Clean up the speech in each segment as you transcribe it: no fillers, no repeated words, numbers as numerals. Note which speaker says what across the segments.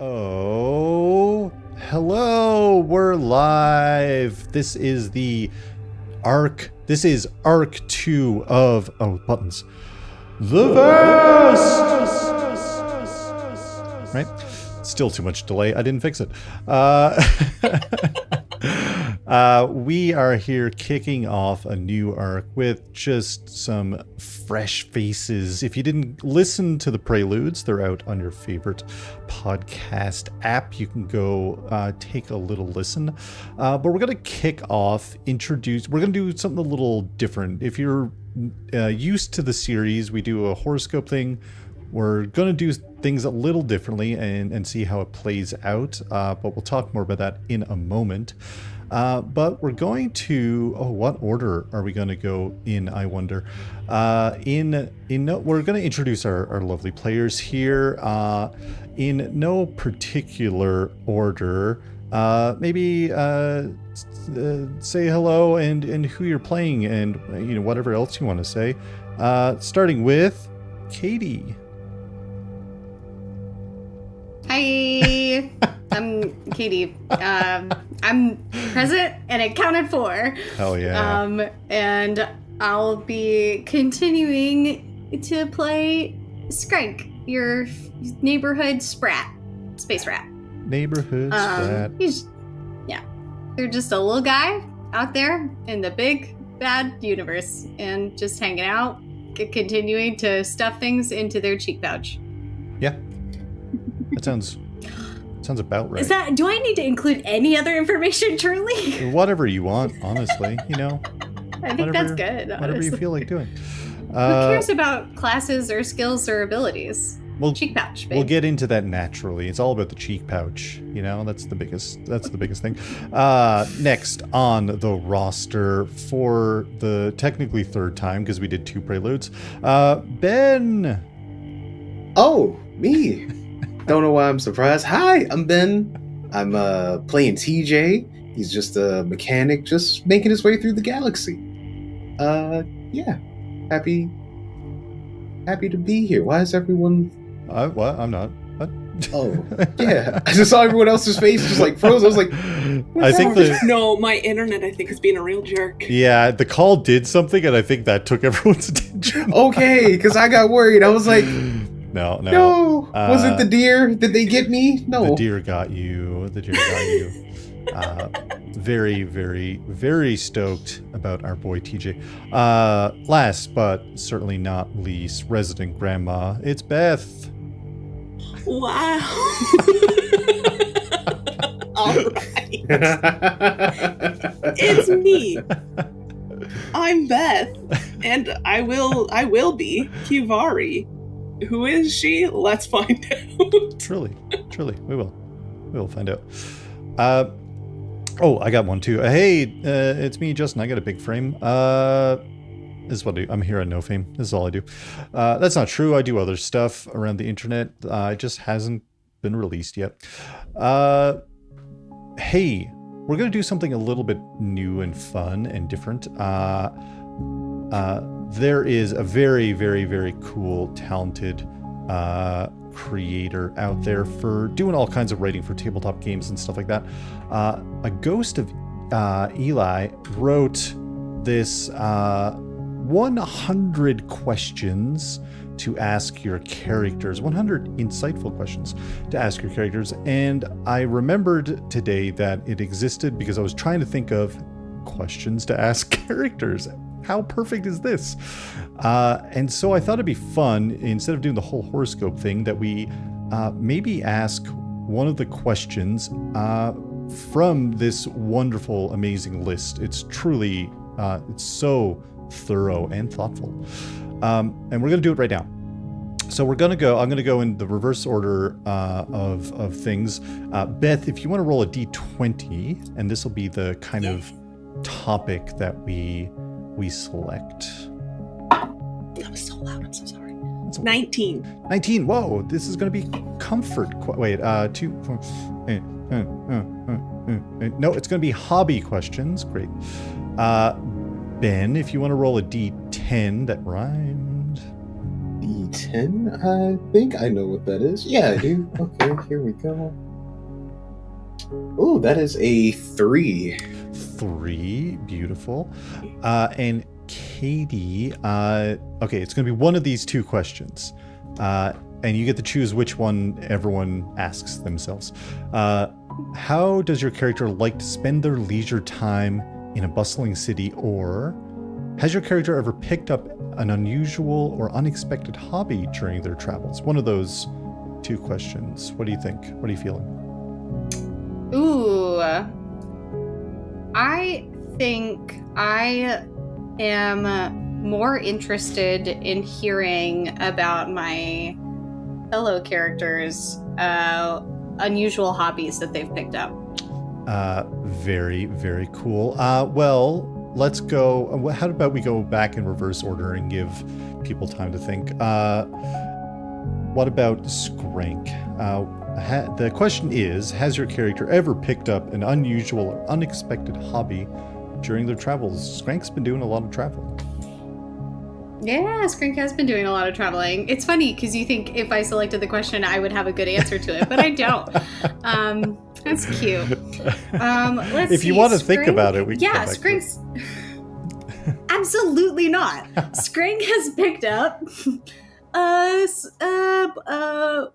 Speaker 1: Oh, hello, we're live. This is Arc 2 of, buttons. The Vast! Right? Still too much delay. I didn't fix it. We are here kicking off a new arc with just some fresh faces. If you didn't listen to the preludes, they're out on your favorite podcast app. You can go take a little listen. But we're going to kick off, we're going to do something a little different. If you're used to the series, we do a horoscope thing. We're going to do things a little differently and see how it plays out, but we'll talk more about that in a moment. But we're going to... Oh, what order are we going to go in, I wonder? We're going to introduce our lovely players here in no particular order. Maybe say hello and who you're playing and whatever else you want to say. Starting with Katie.
Speaker 2: Hi, I'm Katie. I'm present and accounted for.
Speaker 1: Hell yeah.
Speaker 2: And I'll be continuing to play Skrank, your neighborhood space rat.
Speaker 1: Neighborhood sprat.
Speaker 2: They're just a little guy out there in the big, bad universe and just hanging out, continuing to stuff things into their cheek pouch.
Speaker 1: Yeah. That sounds about right.
Speaker 2: Do I need to include any other information, truly?
Speaker 1: Whatever you want, honestly.
Speaker 2: I think that's good.
Speaker 1: Whatever you feel like doing.
Speaker 2: Who cares about classes or skills or abilities? Cheek pouch, babe.
Speaker 1: We'll get into that naturally. It's all about the cheek pouch. That's the biggest thing. Next on the roster for the technically third time, because we did 2 preludes, Ben.
Speaker 3: Oh, me. Don't know why I'm surprised. Hi, I'm Ben. I'm playing TJ. He's just a mechanic, just making his way through the galaxy. Yeah. Happy to be here. Why is everyone...
Speaker 1: What? I'm not. What?
Speaker 3: Oh, yeah. I just saw everyone else's face just like froze. I was like,
Speaker 1: I think
Speaker 4: No, my internet, I think, is being a real jerk.
Speaker 1: Yeah, the call did something, and I think that took everyone's attention.
Speaker 3: Okay, because I got worried. I was like...
Speaker 1: No.
Speaker 3: Was it the deer? Did they get me? No.
Speaker 1: The deer got you. Very, very, very stoked about our boy TJ. Last but certainly not least, resident grandma. It's Beth.
Speaker 4: Wow. All right. It's me. I'm Beth, and I will be Kivari. Who is she? Let's find out. Truly,
Speaker 1: we will find out. I got one too. Hey, it's me, Justin. I got a big frame. This is what I do. I'm here at nofame. This is all I do. That's not true. I do other stuff around the internet. It just hasn't been released yet. Hey, we're gonna do something a little bit new and fun and different. There is a very, very, very cool, talented creator out there for doing all kinds of writing for tabletop games and stuff like that. A ghost of Eli wrote this 100 questions to ask your characters, 100 insightful questions to ask your characters. And I remembered today that it existed because I was trying to think of questions to ask characters. How perfect is this? And so I thought it'd be fun, instead of doing the whole horoscope thing, that we maybe ask one of the questions from this wonderful, amazing list. It's truly, it's so thorough and thoughtful. And we're going to do it right now. So I'm going to go in the reverse order of things. Beth, if you want to roll a d20, and this will be the kind of topic that we select.
Speaker 4: That was so loud. I'm so sorry. 19.
Speaker 1: 19. Whoa, this is going to be comfort. Wait, 2. No, it's going to be hobby questions. Great. Ben, if you want to roll a d10 that rhymed.
Speaker 3: D10, I think I know what that is. Yeah, I do. Okay, here we go. Oh, that is a 3.
Speaker 1: 3, beautiful. And Katie, okay, it's going to be one of these two questions. And you get to choose which one everyone asks themselves. How does your character like to spend their leisure time in a bustling city, or has your character ever picked up an unusual or unexpected hobby during their travels? One of those two questions. What do you think? What are you feeling?
Speaker 2: Ooh. I think I am more interested in hearing about my fellow characters' unusual hobbies that they've picked up.
Speaker 1: Very, very cool. Well, let's go. How about we go back in reverse order and give people time to think? What about Skrank? The question is, has your character ever picked up an unusual or unexpected hobby during their travels? Skrank's been doing a lot of traveling.
Speaker 2: Yeah, Skrank has been doing a lot of traveling. It's funny because you think if I selected the question, I would have a good answer to it, but I don't. That's cute. Let's
Speaker 1: if you
Speaker 2: see.
Speaker 1: want to think about it, we can.
Speaker 2: Yeah, Skrank's. Absolutely not. Skrank has picked up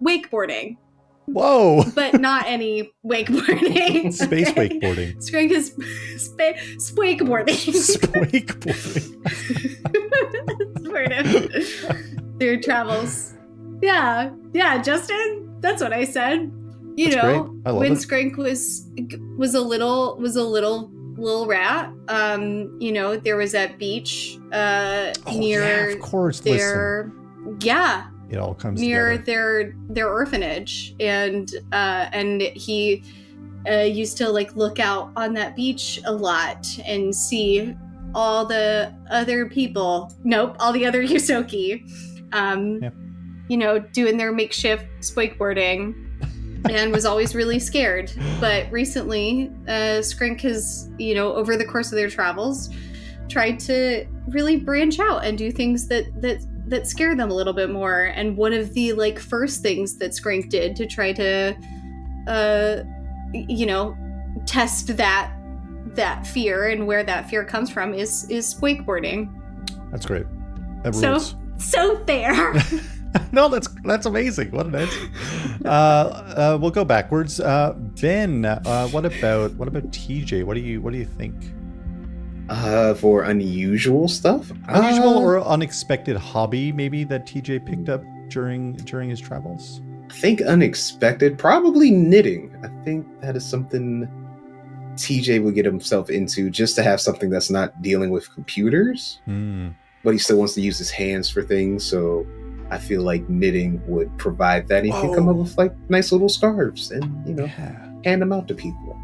Speaker 2: wakeboarding.
Speaker 1: Whoa!
Speaker 2: But not any wakeboarding.
Speaker 1: Space wakeboarding.
Speaker 2: Skrank is wakeboarding.
Speaker 1: Wakeboarding.
Speaker 2: Their travels. Yeah, Justin. That's what I said. You
Speaker 1: That's
Speaker 2: know,
Speaker 1: great. I love
Speaker 2: when
Speaker 1: it.
Speaker 2: Skrank was a little rat. You know, there was that beach near
Speaker 1: of course.
Speaker 2: their
Speaker 1: It all comes
Speaker 2: near
Speaker 1: together.
Speaker 2: their orphanage, and he used to like look out on that beach a lot and see all the other people. Nope, all the other Yusoki. You know, doing their makeshift wakeboarding, and was always really scared. But recently, Skrank has, you know, over the course of their travels, tried to really branch out and do things that scare them a little bit more. And one of the like first things that Skrank did to try to, you know, test that fear and where that fear comes from is wakeboarding.
Speaker 1: That's great. That rules.
Speaker 2: So there.
Speaker 1: No, that's amazing. What an answer. We'll go backwards. Ben, what about TJ? What do you think?
Speaker 3: For unusual stuff?
Speaker 1: Unusual or unexpected hobby, maybe, that TJ picked up during his travels?
Speaker 3: I think unexpected, probably knitting. I think that is something TJ would get himself into, just to have something that's not dealing with computers, but he still wants to use his hands for things. So I feel like knitting would provide that. He can come up with like nice little scarves and, you know, hand them out to people.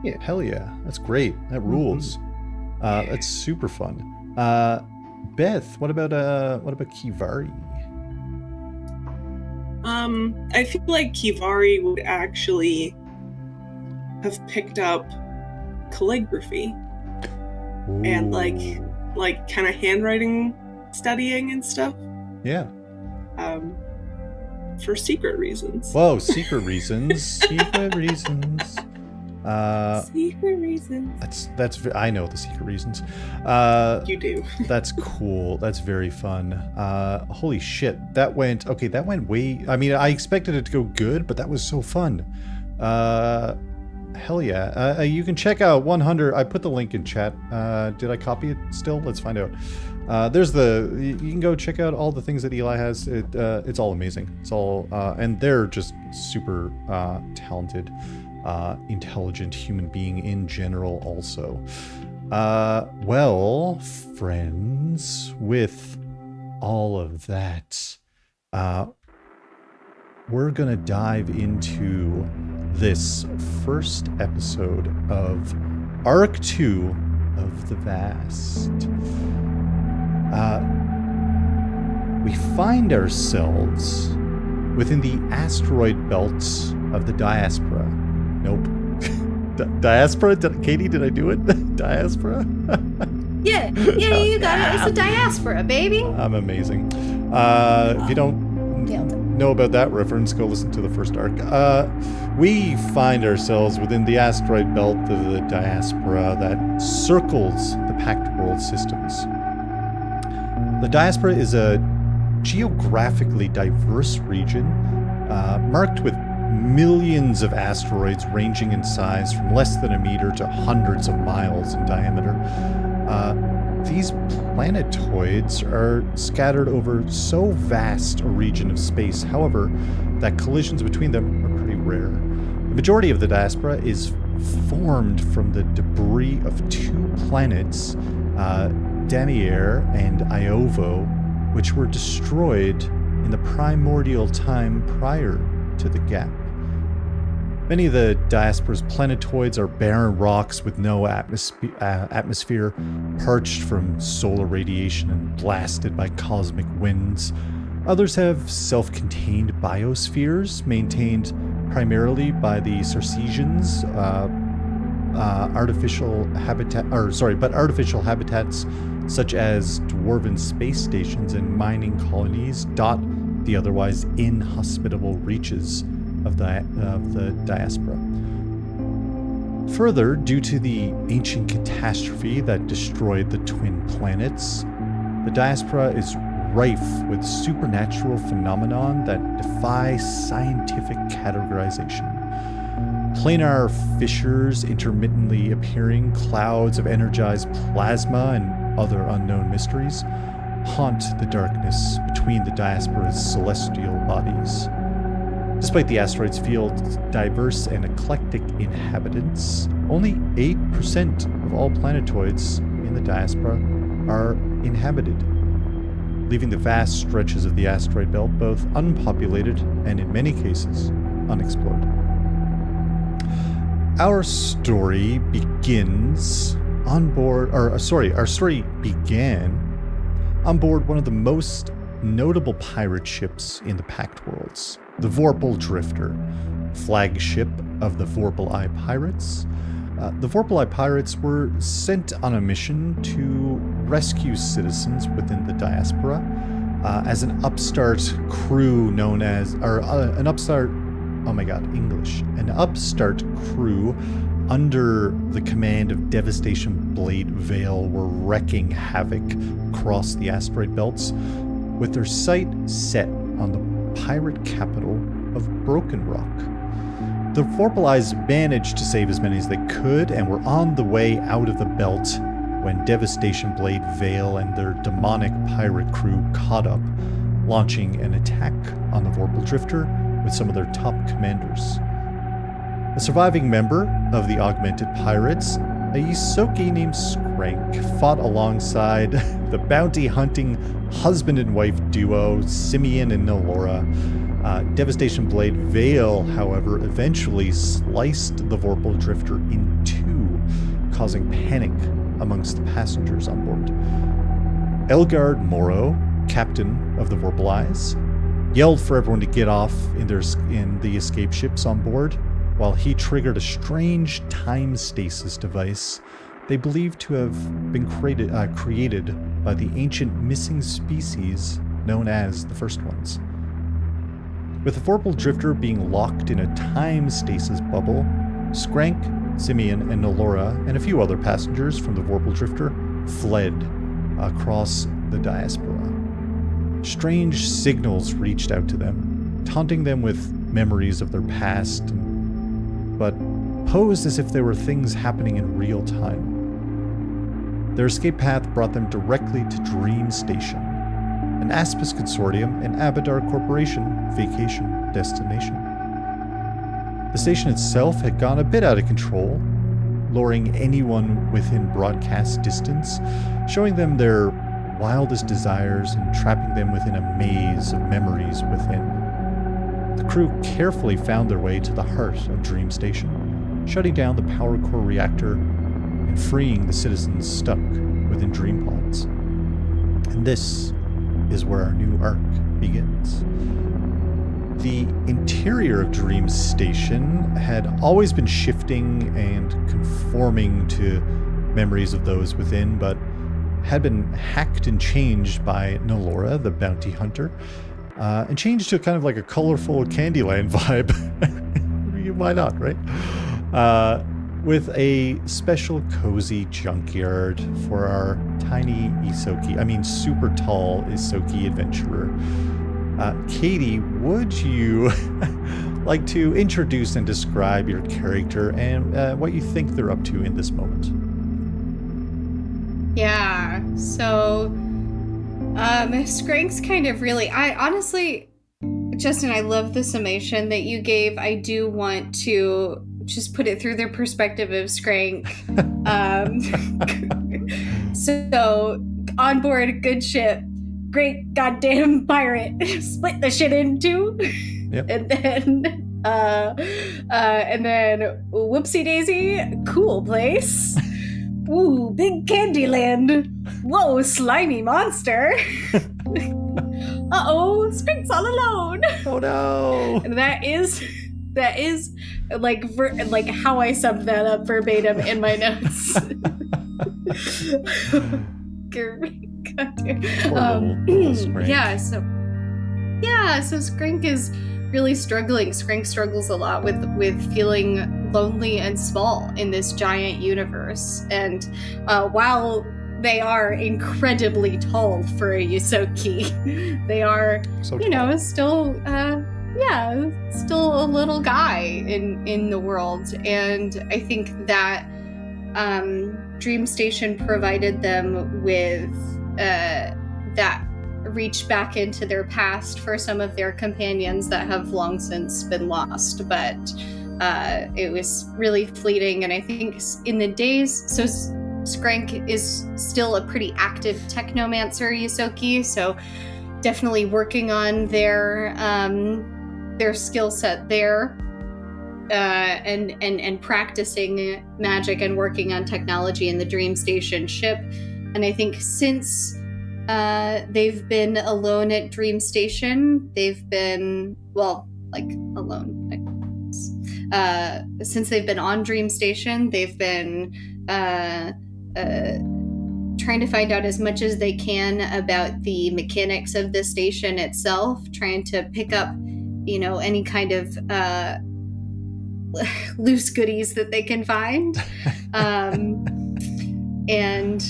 Speaker 3: Yeah.
Speaker 1: Hell yeah. That's great. That rules. That's super fun. Beth, what about Kivari?
Speaker 4: I feel like Kivari would actually have picked up calligraphy.
Speaker 1: Ooh.
Speaker 4: And like kind of handwriting studying and stuff.
Speaker 1: Yeah.
Speaker 4: For secret reasons.
Speaker 1: Whoa, secret reasons. Secret reasons.
Speaker 4: Secret reasons.
Speaker 1: That's I know the secret reasons.
Speaker 4: You do.
Speaker 1: That's cool. That's very fun. Holy shit. That went way. I mean, I expected it to go good, but that was so fun. Hell yeah. You can check out 100. I put the link in chat. Did I copy it still? Let's find out. You can go check out all the things that Eli has. It's all amazing. It's all, and they're just super talented, intelligent human being in general also. Well, friends, with all of that, we're gonna dive into this first episode of Arc 2 of the Vast. We find ourselves within the asteroid belts of the diaspora. Nope. Diaspora? Katie, did I do it? Diaspora?
Speaker 2: Yeah, you got it. It's a diaspora, baby.
Speaker 1: I'm amazing. If you don't
Speaker 2: Nailed it.
Speaker 1: know about that reference, go listen to the first arc. We find ourselves within the asteroid belt of the diaspora that circles the Pact World systems. The diaspora is a geographically diverse region marked with millions of asteroids ranging in size from less than a meter to hundreds of miles in diameter. These planetoids are scattered over so vast a region of space, however, that collisions between them are pretty rare. The majority of the diaspora is formed from the debris of two planets, Damier and Iovo, which were destroyed in the primordial time prior to the gap. Many of the diaspora's planetoids are barren rocks with no atmosphere, parched from solar radiation and blasted by cosmic winds. Others have self-contained biospheres maintained primarily by the Circesians, artificial habitats such as dwarven space stations and mining colonies dot the otherwise inhospitable reaches of the diaspora. Further, due to the ancient catastrophe that destroyed the twin planets, the diaspora is rife with supernatural phenomenon that defy scientific categorization. Planar fissures intermittently appearing, clouds of energized plasma, and other unknown mysteries haunt the darkness between the diaspora's celestial bodies. Despite the asteroid's field's diverse and eclectic inhabitants, only 8% of all planetoids in the diaspora are inhabited, leaving the vast stretches of the asteroid belt both unpopulated and, in many cases, unexplored. Our story begins our story began on board one of the most notable pirate ships in the Pact Worlds, the Vorpal Drifter, flagship of the Vorpal Eye Pirates. The Vorpal Eye Pirates were sent on a mission to rescue citizens within the diaspora as an upstart crew known as, an upstart crew under the command of Devastation Blade Vale were wreaking havoc across the asteroid belts, with their sight set on the pirate capital of Broken Rock. The Vorpal Eyes managed to save as many as they could and were on the way out of the belt when Devastation Blade Vale and their demonic pirate crew caught up, launching an attack on the Vorpal Drifter with some of their top commanders. A surviving member of the Augmented Pirates, a Yisoki named Skrank, fought alongside the bounty-hunting husband and wife duo, Simeon and Nelora. Devastation Blade Vale, however, eventually sliced the Vorpal Drifter in two, causing panic amongst the passengers on board. Elgard Morrow, captain of the Vorpal Eyes, yelled for everyone to get off in the escape ships on board, while he triggered a strange time stasis device they believed to have been created by the ancient missing species known as the First Ones. With the Vorpal Drifter being locked in a time stasis bubble, Skrank, Simeon, and Nelora, and a few other passengers from the Vorpal Drifter fled across the diaspora. Strange signals reached out to them, taunting them with memories of their past, but posed as if they were things happening in real time. Their escape path brought them directly to Dream Station, an Aspis Consortium and Abadar Corporation vacation destination. The station itself had gone a bit out of control, luring anyone within broadcast distance, showing them their wildest desires and trapping them within a maze of memories within. The crew carefully found their way to the heart of Dream Station, shutting down the power core reactor and freeing the citizens stuck within dream pods. And this is where our new arc begins. The interior of Dream Station had always been shifting and conforming to memories of those within, but had been hacked and changed by Nalora, the bounty hunter, and changed to kind of like a colorful Candyland vibe. Why not, right? With a special cozy junkyard for our tiny super tall Isoki adventurer. Katie, would you like to introduce and describe your character and what you think they're up to in this moment?
Speaker 2: Yeah, so Skrank's kind of really, Justin, I love the summation that you gave. I do want to just put it through the perspective of Skrank. So, on board, good ship, great goddamn pirate, split the shit in two,
Speaker 1: yep.
Speaker 2: and then whoopsie daisy, cool place. Ooh, big Candyland. Whoa, slimy monster. Uh-oh, Sprank's all alone.
Speaker 1: Oh no.
Speaker 2: And that is like how I summed that up verbatim in my notes. So Skrank is really struggling. Skrank struggles a lot with feeling lonely and small in this giant universe. And while they are incredibly tall for a Yusoki, they are,
Speaker 1: so
Speaker 2: still a little guy in the world. And I think that Dream Station provided them with that reach back into their past for some of their companions that have long since been lost, but it was really fleeting. And I think in the days, so Skrank is still a pretty active technomancer Yusoki, so definitely working on their skill set there, and practicing magic and working on technology in the Dream Station ship. And I think since they've been alone at Dream Station, they've been, alone. Since they've been on Dream Station, they've been trying to find out as much as they can about the mechanics of the station itself, trying to pick up, any kind of loose goodies that they can find. And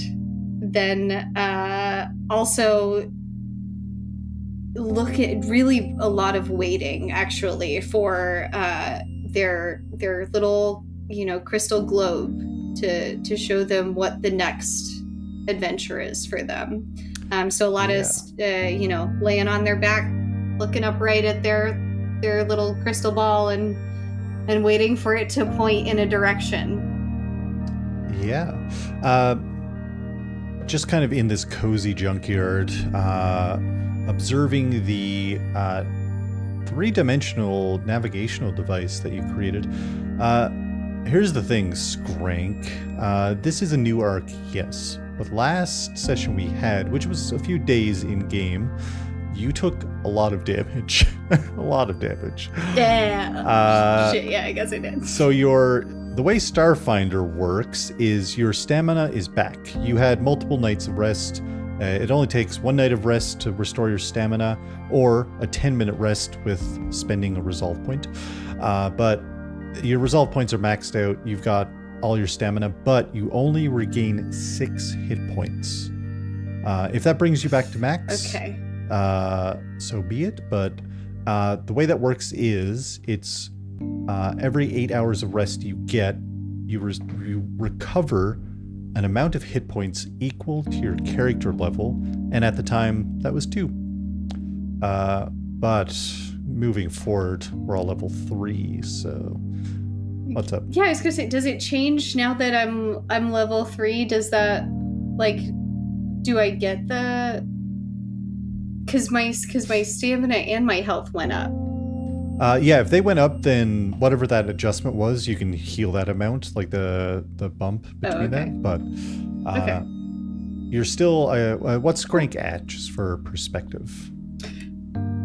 Speaker 2: then also look at really a lot of waiting, actually, for their little, crystal globe to show them what the next adventure is for them. So a lot of, laying on their back, looking up right at their little crystal ball and waiting for it to point in a direction.
Speaker 1: Yeah. Just kind of in this cozy junkyard, observing the three-dimensional navigational device that you created. Here's the thing, Skrank. This is a new arc, yes. But last session we had, which was a few days in-game, you took a lot of damage. A lot of damage.
Speaker 2: Yeah. Shit, yeah, I guess I did.
Speaker 1: So the way Starfinder works is your stamina is back. You had multiple nights of rest. It only takes 1 night of rest to restore your stamina, or a 10-minute rest with spending a resolve point. But your resolve points are maxed out. You've got all your stamina, but you only regain 6 hit points. If that brings you back to max,
Speaker 2: okay,
Speaker 1: so be it. But the way that works is it's every 8 hours of rest you get, you recover an amount of hit points equal to your character level, and at the time that was 2. But moving forward, we're all level 3. So what's up?
Speaker 2: Yeah, I was gonna say, does it change now that I'm level 3? Does that, do I get the? Because my stamina and my health went up.
Speaker 1: Yeah, if they went up, then whatever that adjustment was, you can heal that amount, like the bump between that. But you're still what's Skrank at, just for perspective?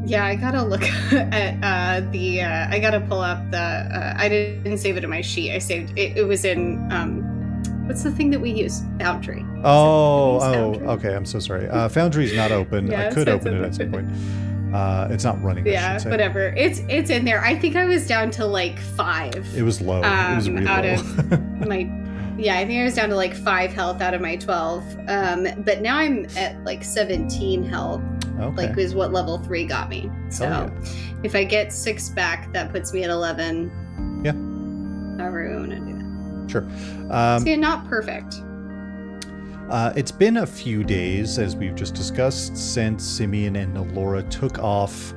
Speaker 2: Yeah, I gotta look at I gotta pull up the. I didn't save it in my sheet. I saved it. It was in What's the thing that we use? Foundry.
Speaker 1: Oh,
Speaker 2: Foundry?
Speaker 1: okay. I'm so sorry. Foundry's not open. I could open it at some point. It's not running.
Speaker 2: Yeah,
Speaker 1: I should say.
Speaker 2: whatever. It's in there. I think I was down to like 5.
Speaker 1: It was low. It was really
Speaker 2: out
Speaker 1: low.
Speaker 2: of my. Yeah, I think I was down to like 5 health out of my 12. But now I'm at like 17 health.
Speaker 1: Okay.
Speaker 2: Like is what level 3 got me. So
Speaker 1: yeah.
Speaker 2: if I get 6 back, that puts me at 11.
Speaker 1: Yeah.
Speaker 2: However we want to do that.
Speaker 1: Sure.
Speaker 2: So yeah, not perfect.
Speaker 1: It's been a few days, as we've just discussed, since Simeon and Nalora took off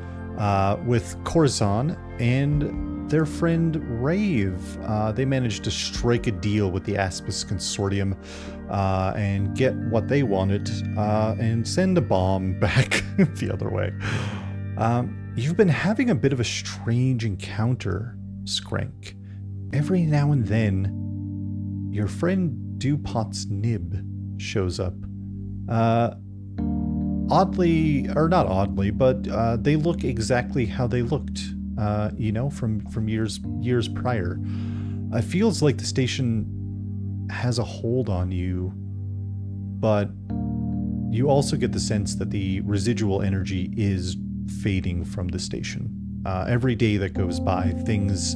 Speaker 1: with Corzon and their friend Rave. They managed to strike a deal with the Aspis Consortium and get what they wanted and send a bomb back the other way. You've been having a bit of a strange encounter, Skrank. Every now and then, your friend Dupot's nib shows up. Oddly, or not oddly, but they look exactly how they looked, from years prior. It feels like the station has a hold on you, but you also get the sense that the residual energy is fading from the station. Every day that goes by, things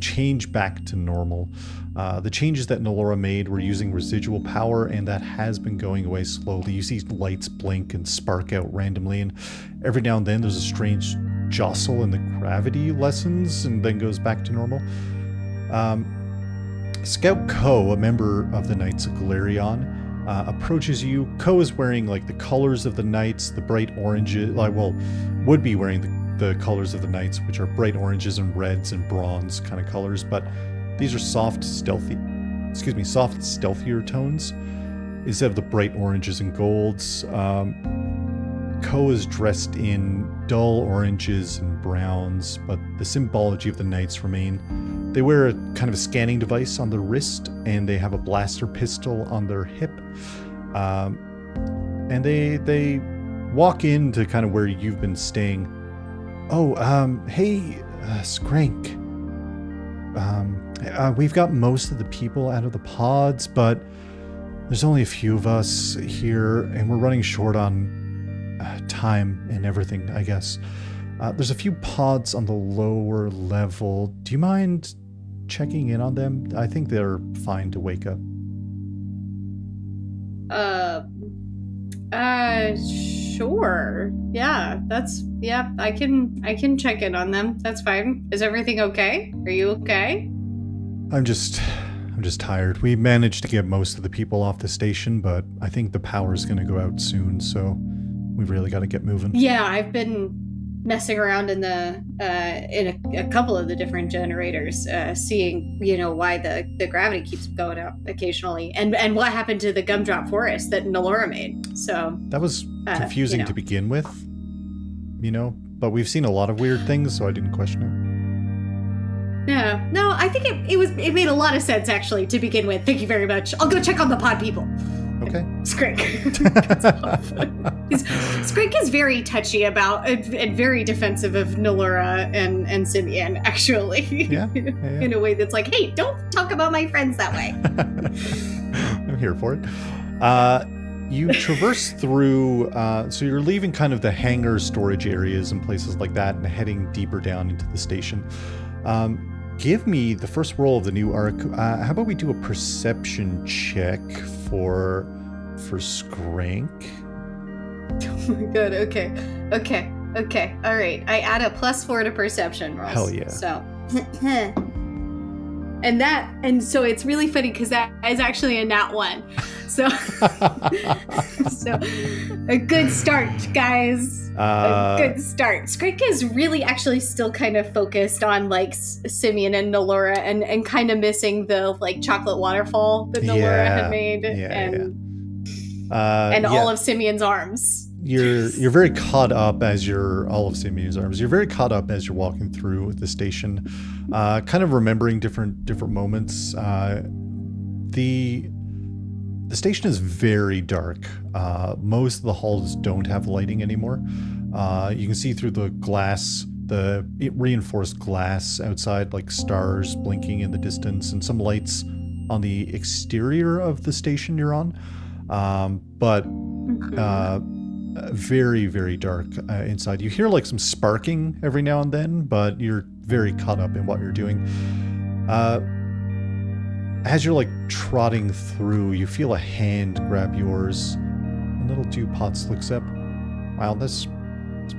Speaker 1: change back to normal. The changes that Nalora made were using residual power, and that has been going away slowly. You see lights blink and spark out randomly, and every now and then there's a strange jostle and the gravity lessens and then goes back to normal. Scout Ko, a member of the Knights of Galerion, approaches you. Ko is wearing like the colors of the Knights, the bright oranges, would be wearing the colors of the Knights, which are bright oranges and reds and bronze kind of colors, but these are soft, stealthier tones instead of the bright oranges and golds. Ko is dressed in dull oranges and browns, but the symbology of the Knights remain. They wear a kind of a scanning device on their wrist, and they have a blaster pistol on their hip. And they walk into kind of where you've been staying. Oh, hey, Skrank. We've got most of the people out of the pods, but there's only a few of us here, and we're running short on time and everything, I guess. There's a few pods on the lower level. Do you mind checking in on them? I think they're fine to wake up.
Speaker 2: Sure. Yeah, I can check in on them. That's fine. Is everything okay? Are you okay?
Speaker 1: I'm just tired. We managed to get most of the people off the station, but I think the power's going to go out soon, so we've really got to get moving. Yeah,
Speaker 2: I've been messing around in a couple of the different generators, seeing why the gravity keeps going up occasionally, and what happened to the gumdrop forest that Nalora made. So that was
Speaker 1: confusing to begin with, but we've seen a lot of weird things, so I didn't question it.
Speaker 2: Yeah, no, I think it made a lot of sense actually to begin with. Thank you very much. I'll go check on the pod people.
Speaker 1: Okay.
Speaker 2: Skrank. Skrank is very touchy about and very defensive of Nalora and Simeon, actually. Yeah. In a way that's like, hey, don't talk about my friends that way.
Speaker 1: I'm here for it. You traverse through, so you're leaving kind of the hangar storage areas and places like that and heading deeper down into the station. Give me the first roll of the new arc. How about we do a perception check for Skrank?
Speaker 2: Oh my god, okay. All right. I add a +4 to perception rolls.
Speaker 1: Hell yeah.
Speaker 2: So and so it's really funny because that is actually a nat 1. So so a good start, guys. A good start. Skrank is really actually still kind of focused on like Simeon and Nalora and kind of missing the like chocolate waterfall that Nalora had made and all of Simeon's arms.
Speaker 1: You're very caught up as all of Simeon's arms. You're very caught up as you're walking through the station, kind of remembering different moments. The station is very dark. Most of the halls don't have lighting anymore. You can see through the glass, reinforced glass outside, like stars blinking in the distance, and some lights on the exterior of the station you're on, but very, very dark inside. You hear like some sparking every now and then, but you're very caught up in what you're doing. As you're like trotting through, you feel a hand grab yours, and little Dewpots looks up. Wow, this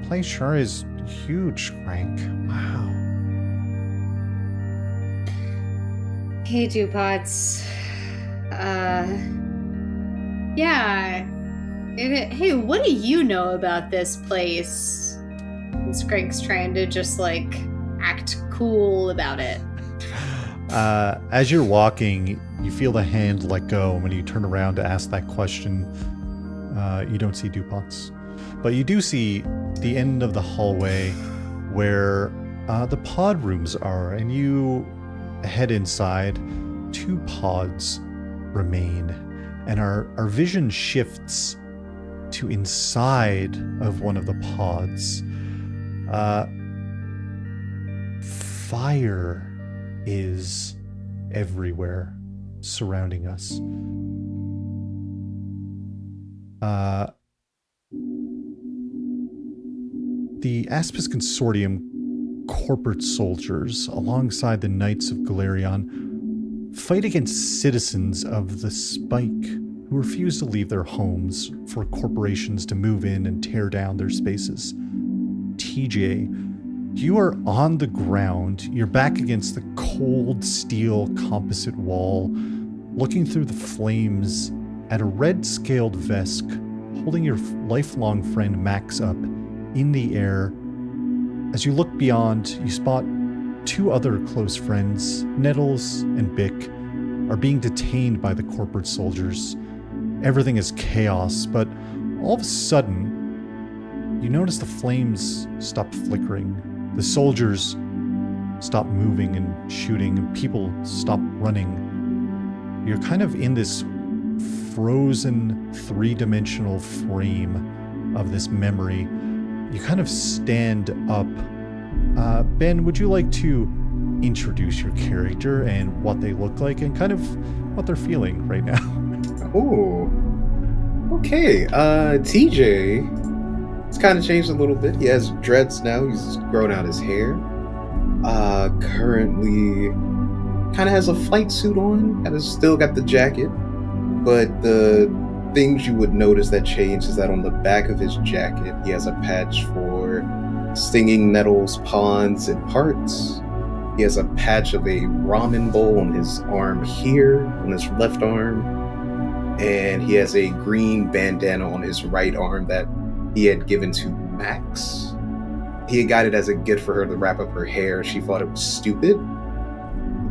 Speaker 1: place sure is huge, Skrank. Wow.
Speaker 2: Hey, Dewpots. Yeah. Hey, what do you know about this place? And Skrank's trying to just, like, act cool about it.
Speaker 1: As you're walking, you feel the hand let go. When you turn around to ask that question, you don't see Dewpots. But you do see the end of the hallway where the pod rooms are, and you head inside. 2 pods remain, and our vision shifts to inside of one of the pods. Fire is everywhere surrounding us. The Aspis Consortium corporate soldiers, alongside the Knights of Galerion, fight against citizens of the Spike who refuse to leave their homes for corporations to move in and tear down their spaces. TJ, you are on the ground. You're back against the cold steel composite wall, looking through the flames at a red-scaled Vesk, holding your lifelong friend Max up in the air. As you look beyond, you spot 2 other close friends, Nettles and Bick, are being detained by the corporate soldiers. Everything is chaos, but all of a sudden, you notice the flames stop flickering. The soldiers stop moving and shooting, and people stop running. You're kind of in this frozen 3-dimensional frame of this memory. You kind of stand up. Ben, would you like to introduce your character and what they look like and kind of what they're feeling right now?
Speaker 3: Oh, okay. TJ, it's kind of changed a little bit. He has dreads now. He's grown out his hair. Currently, kind of has a flight suit on. Kind of still got the jacket, but the things you would notice that change is that on the back of his jacket, he has a patch for stinging nettles, ponds, and parts. He has a patch of a ramen bowl on his arm here, on his left arm, and he has a green bandana on his right arm that he had given to Max. He had got it as a gift for her to wrap up her hair. She thought it was stupid,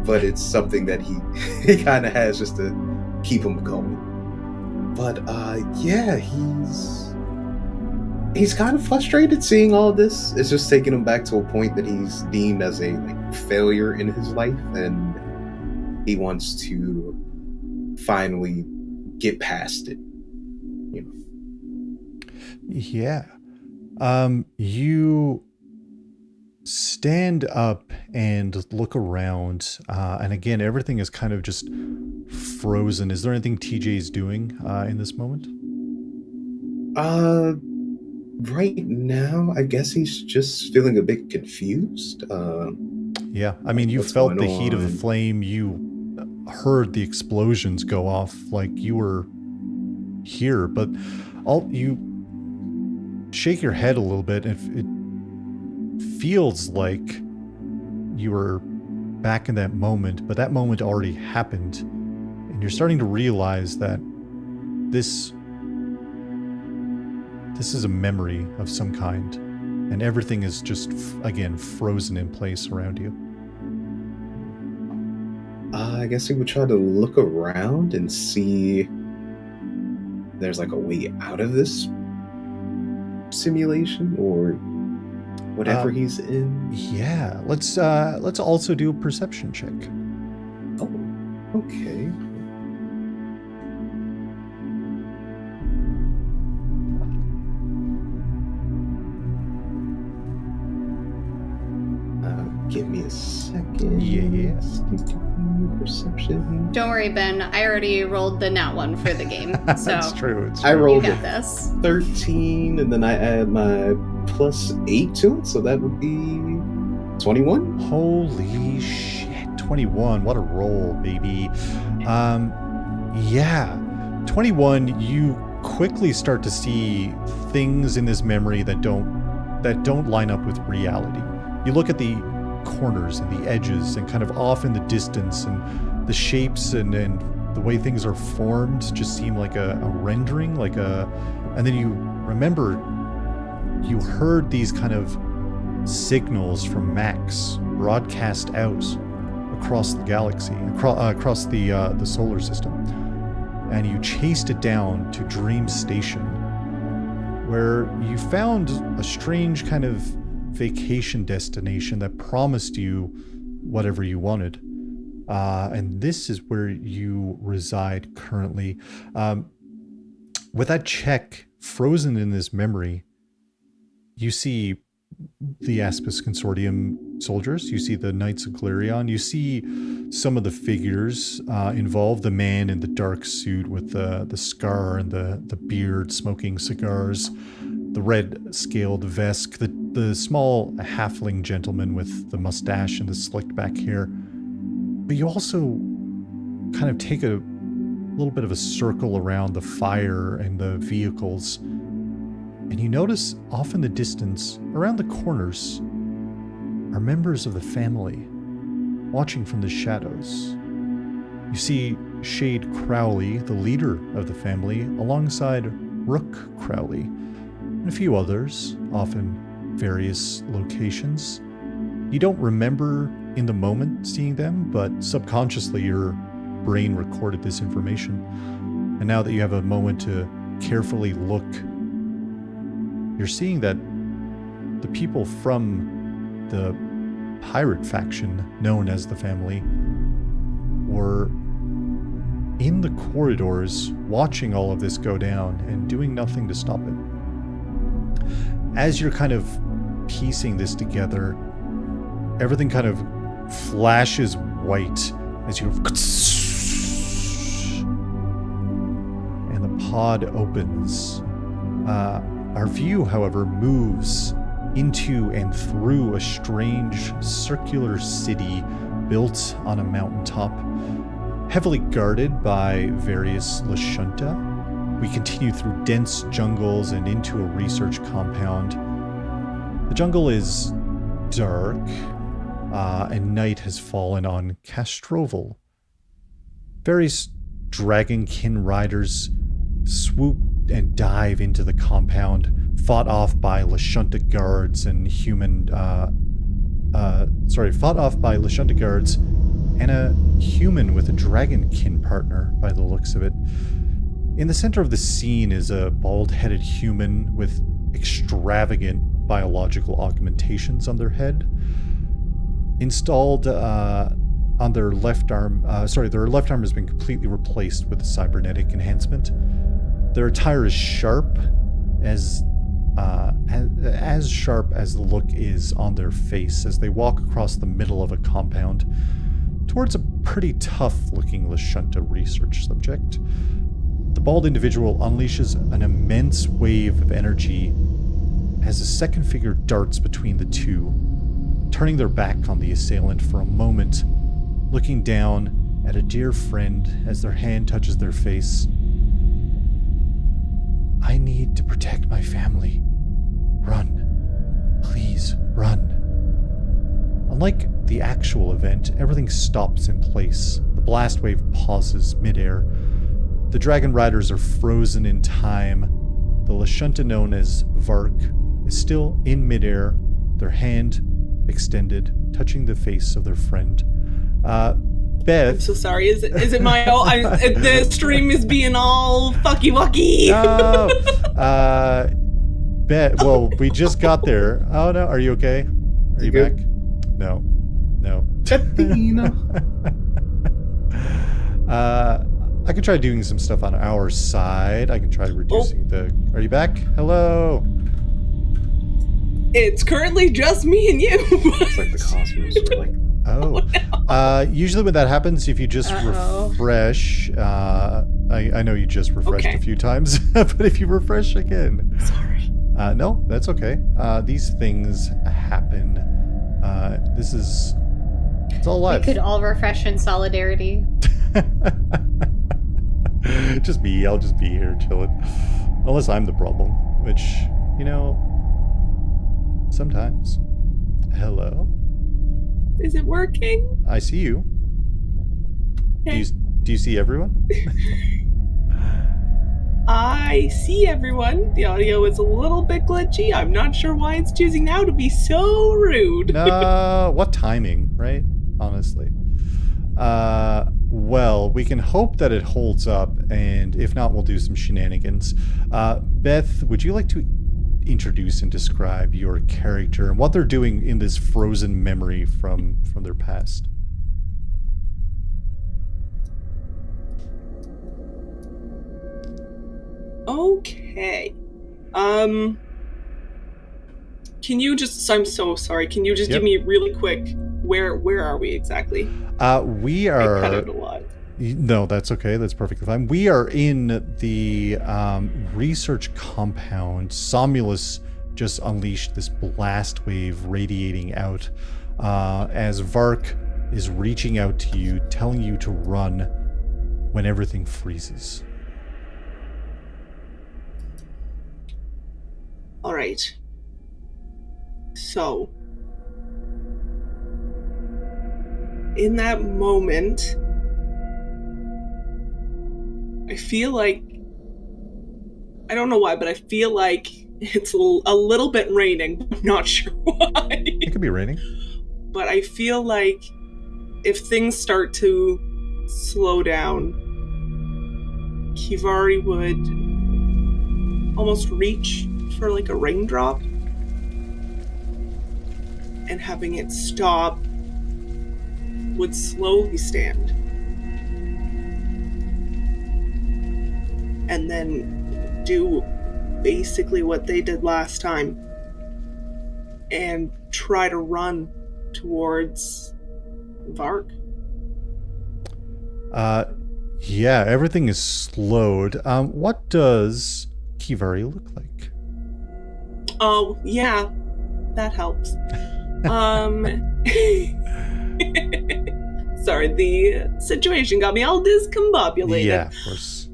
Speaker 3: but it's something that he kind of has just to keep him going. But yeah, he's kind of frustrated seeing all this. It's just taking him back to a point that he's deemed as a failure in his life, and he wants to finally get past it. You know.
Speaker 1: Yeah. You stand up and look around, and again, everything is kind of just frozen. Is there anything TJ is doing in this moment?
Speaker 3: Right now, I guess he's just feeling a bit confused.
Speaker 1: Yeah, I mean, you
Speaker 3: What's
Speaker 1: felt the
Speaker 3: going
Speaker 1: heat of the
Speaker 3: on?
Speaker 1: flame. You heard the explosions go off like you were here, but you shake your head a little bit, and it feels like you were back in that moment, but that moment already happened, and you're starting to realize that this is a memory of some kind, and everything is just again frozen in place around you.
Speaker 3: I guess he would try to look around and see if there's like a way out of this simulation or whatever he's in.
Speaker 1: Yeah, let's also do a perception check.
Speaker 3: Oh, okay. Give me a second.
Speaker 1: Yeah.
Speaker 3: Perception.
Speaker 2: Don't worry, Ben. I already rolled the nat one for the game. So
Speaker 1: That's true. It's
Speaker 3: I
Speaker 1: true.
Speaker 2: you
Speaker 3: rolled
Speaker 2: got
Speaker 3: a
Speaker 2: this.
Speaker 3: 13, and then I add my +8 to it, so that would be 21.
Speaker 1: Holy shit. 21. What a roll, baby. Yeah. 21, you quickly start to see things in this memory that don't line up with reality. You look at the corners and the edges and kind of off in the distance, and the shapes and the way things are formed just seem like a rendering, and then you remember you heard these kind of signals from Max broadcast out across the galaxy, across the solar system, and you chased it down to Dream Station, where you found a strange kind of vacation destination that promised you whatever you wanted. And this is where you reside currently. With that check frozen in this memory, you see the Aspis Consortium soldiers, you see the Knights of Glarion, you see some of the figures involved, the man in the dark suit with the scar and the beard smoking cigars, the red scaled vest, the small halfling gentleman with the mustache and the slicked back hair. But you also kind of take a little bit of a circle around the fire and the vehicles, and you notice off in the distance, around the corners, are members of the family watching from the shadows. You see Shade Crowley, the leader of the family, alongside Rook Crowley, and a few others, off in various locations. You don't remember in the moment seeing them, but subconsciously your brain recorded this information. And now that you have a moment to carefully look, you're seeing that the people from the pirate faction known as the family were in the corridors watching all of this go down and doing nothing to stop it. As you're kind of piecing this together, everything kind of flashes white as you and the pod opens. Our view, however, moves into and through a strange circular city built on a mountaintop, heavily guarded by various Lashunta. We continue through dense jungles and into a research compound. The jungle is dark, and night has fallen on Castroval. Various dragonkin riders swoop and dive into the compound, fought off by Lashunta guards and and a human with a dragonkin partner, by the looks of it. In the center of the scene is a bald-headed human with extravagant biological augmentations on their head. Installed on their left arm, their left arm has been completely replaced with a cybernetic enhancement. Their attire is sharp, as sharp as the look is on their face as they walk across the middle of a compound towards a pretty tough-looking Lashunta research subject. The bald individual unleashes an immense wave of energy as a second figure darts between the two, turning their back on the assailant for a moment, looking down at a dear friend as their hand touches their face. I need to protect my family. Run. Please, run. Unlike the actual event, everything stops in place. The blast wave pauses midair. The dragon riders are frozen in time. The Lashunta known as Vark is still in midair, their hand extended, touching the face of their friend. Beth.
Speaker 4: I'm so sorry. Is it my fault? The stream is being all fucky wucky.
Speaker 1: No. Beth. Well, we just got there. Oh no. Are you okay? Are you back? No. I can try doing some stuff on our side. I can try reducing the. Are you back? Hello.
Speaker 4: It's currently just me and you.
Speaker 3: It's like the cosmos. We're like,
Speaker 1: Usually when that happens, if you just refresh, I know you just refreshed a few times, but if you refresh again.
Speaker 4: Sorry.
Speaker 1: No, that's okay. These things happen. It's all live.
Speaker 2: We could all refresh in solidarity.
Speaker 1: Just me. I'll just be here chilling. Unless I'm the problem, which, sometimes. Hello?
Speaker 4: Is it working?
Speaker 1: I see you.
Speaker 4: Okay.
Speaker 1: Do you see everyone?
Speaker 4: I see everyone. The audio is a little bit glitchy. I'm not sure why it's choosing now to be so rude.
Speaker 1: No, what timing, right? Honestly. Well, we can hope that it holds up, and if not, we'll do some shenanigans. Beth, would you like to introduce and describe your character and what they're doing in this frozen memory from their past?
Speaker 4: Okay. Can you just, I'm so sorry, can you just give me really quick, where are we exactly?
Speaker 1: We are...
Speaker 4: I cut out a lot.
Speaker 1: No, that's okay. That's perfectly fine. We are in the research compound. Somulus just unleashed this blast wave radiating out as Vark is reaching out to you, telling you to run when everything freezes.
Speaker 4: All right. So, in that moment, I feel like, I don't know why, but I feel like it's a little bit raining. I'm not sure why.
Speaker 1: It could be raining.
Speaker 4: But I feel like if things start to slow down, Kivari would almost reach for like a raindrop, and having it stop would slowly stand. And then do basically what they did last time and try to run towards Vark.
Speaker 1: Yeah, everything is slowed. What does Kivari look like?
Speaker 4: Oh, yeah, that helps. Sorry, the situation got me all discombobulated.
Speaker 1: Yeah, of course.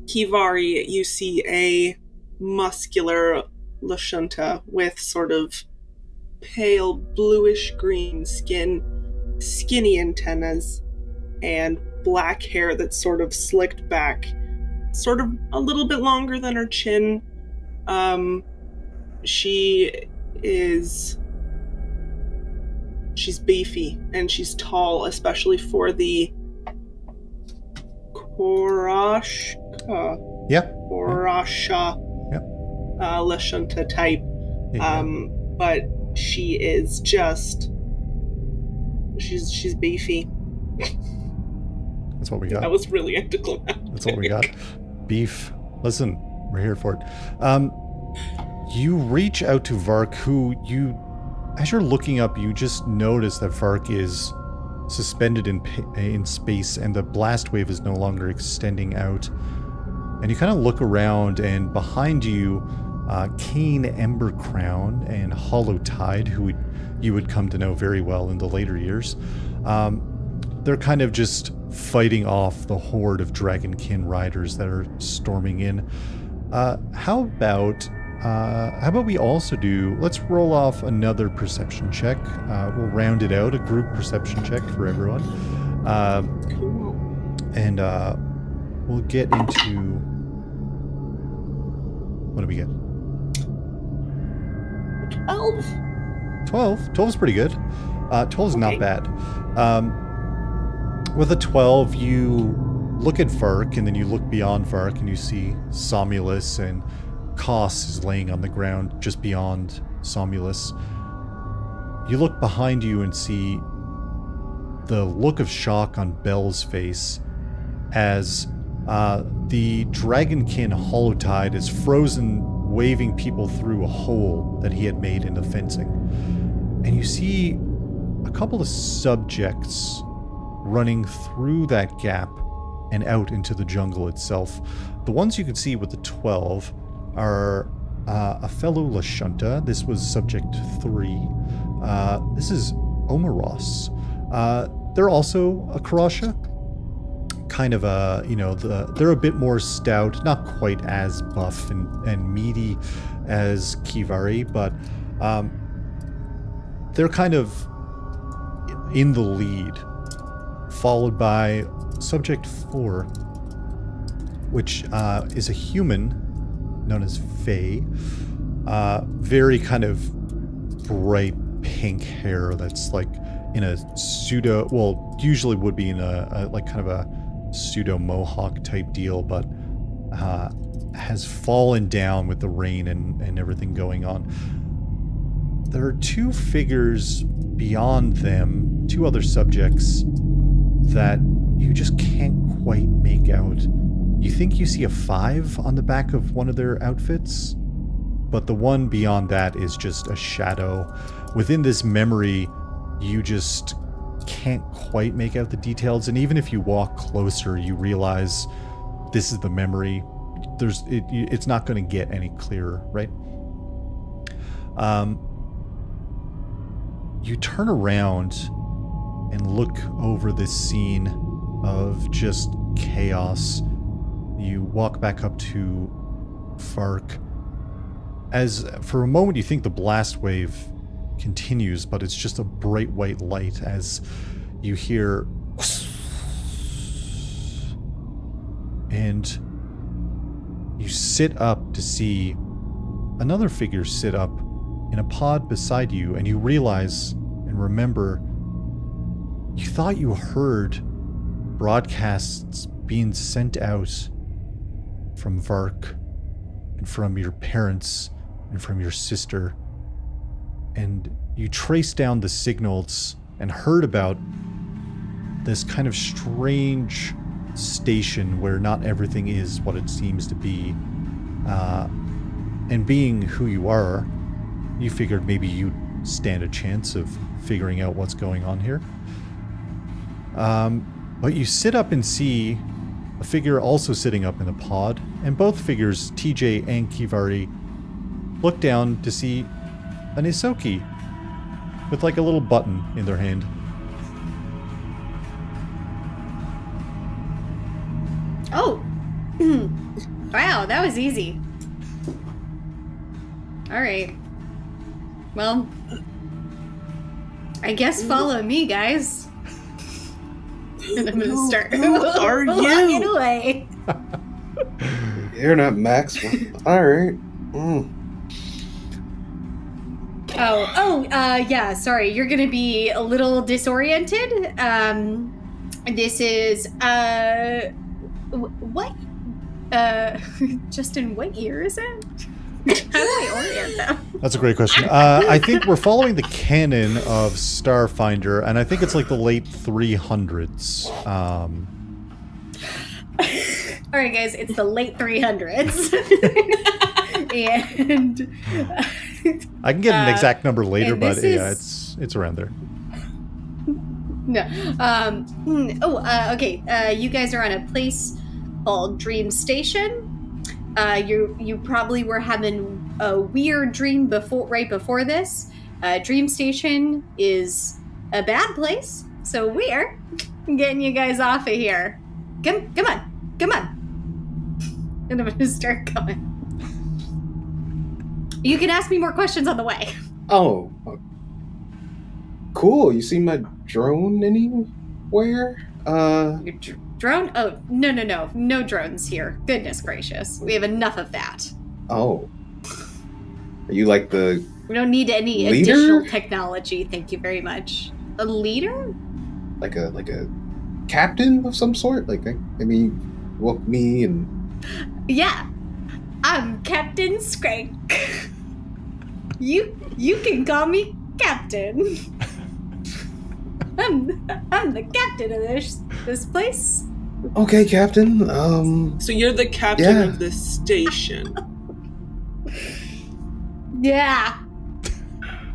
Speaker 4: Kivari, you see a muscular Lashunta with sort of pale bluish green skin, skinny antennas, and black hair that's sort of slicked back, sort of a little bit longer than her chin. She's beefy and she's tall, especially for the Korashka.
Speaker 1: Yeah.
Speaker 4: Korasha.
Speaker 1: Yep.
Speaker 4: Lashunta type.
Speaker 1: Yeah.
Speaker 4: But she is just she's beefy.
Speaker 1: That's what we got.
Speaker 4: That was really anticlimactic.
Speaker 1: That's what we got. Beef. Listen, we're here for it. You reach out to Vark, who as you're looking up, you just notice that Vark is suspended in space, and the blast wave is no longer extending out. And you kind of look around, and behind you, Kane Embercrown and Hollow Tide, who you would come to know very well in the later years. They're kind of just fighting off the horde of Dragonkin riders that are storming in. How about we also let's roll off another perception check. We'll round it out, a group perception check for everyone.
Speaker 4: Cool.
Speaker 1: And we'll get into... What do we get?
Speaker 4: 12.
Speaker 1: 12? 12 is pretty good. 12 is not
Speaker 4: Okay.
Speaker 1: bad. With a 12, you look at Vark, and then you look beyond Vark, and you see Somulus, and Kos is laying on the ground just beyond Somulus. You look behind you and see the look of shock on Belle's face as the Dragonkin Hollowtide is frozen waving people through a hole that he had made in the fencing. And you see a couple of subjects running through that gap and out into the jungle itself. The ones you can see with the 12 are a fellow Lashunta. This was subject 3. This is Omaros. They're also a Karasha. Kind of a, they're a bit more stout, not quite as buff and meaty as Kivari, but they're kind of in the lead, followed by subject 4, which is a human known as Faye. Very kind of bright pink hair that's like in a pseudo, well, usually would be in a like kind of a pseudo mohawk type deal, but has fallen down with the rain and everything going on. There are 2 figures beyond them, 2 other subjects that you just can't quite make out. You think you see a 5 on the back of one of their outfits, but the one beyond that is just a shadow. Within this memory, you just can't quite make out the details, and even if you walk closer, you realize this is the memory. It's not going to get any clearer, right? You turn around and look over this scene of just chaos. You walk back up to Fark. As for a moment you think the blast wave continues, but it's just a bright white light as you hear, and you sit up to see another figure sit up in a pod beside you, and you realize and remember you thought you heard broadcasts being sent out from Vark and from your parents and from your sister, and you traced down the signals and heard about this kind of strange station where not everything is what it seems to be, and being who you are, you figured maybe you'd stand a chance of figuring out what's going on here. But you sit up and see a figure also sitting up in a pod, and both figures, TJ and Kivari, look down to see an Isoki with like a little button in their hand.
Speaker 2: Oh! Wow, that was easy. Alright. Well, I guess follow me, guys. And I'm gonna start
Speaker 4: are
Speaker 2: walking
Speaker 4: you?
Speaker 2: away.
Speaker 3: You're not Max. Alright.
Speaker 2: Yeah, sorry. You're gonna be a little disoriented. This is, what? Justin, what year is it? How do I orient them?
Speaker 1: That's a great question. I think we're following the canon of Starfinder, and I think it's like the late 300s.
Speaker 2: All right, guys, it's the late 300s. And
Speaker 1: I can get an exact number later, but
Speaker 2: this
Speaker 1: yeah,
Speaker 2: is-
Speaker 1: it's around there.
Speaker 2: No. Okay. You guys are on a place called Dream Station. You probably were having a weird dream right before this. Dream Station is a bad place, so we're getting you guys off of here. Come on. And I'm gonna start going. You can ask me more questions on the way.
Speaker 3: Oh. Cool. You see my drone anywhere?
Speaker 2: Your drone? Oh, no drones here. Goodness gracious, we have enough of that.
Speaker 3: Oh. Are you like the
Speaker 2: We don't need any
Speaker 3: leader?
Speaker 2: additional technology. Thank you very much. A leader?
Speaker 3: like a captain of some sort? Like maybe you woke me and
Speaker 2: Yeah, I'm Captain Skrank. You can call me Captain. I'm the captain of this place.
Speaker 3: okay, Captain.
Speaker 4: So you're the captain
Speaker 3: Yeah.
Speaker 4: of this station.
Speaker 2: Yeah.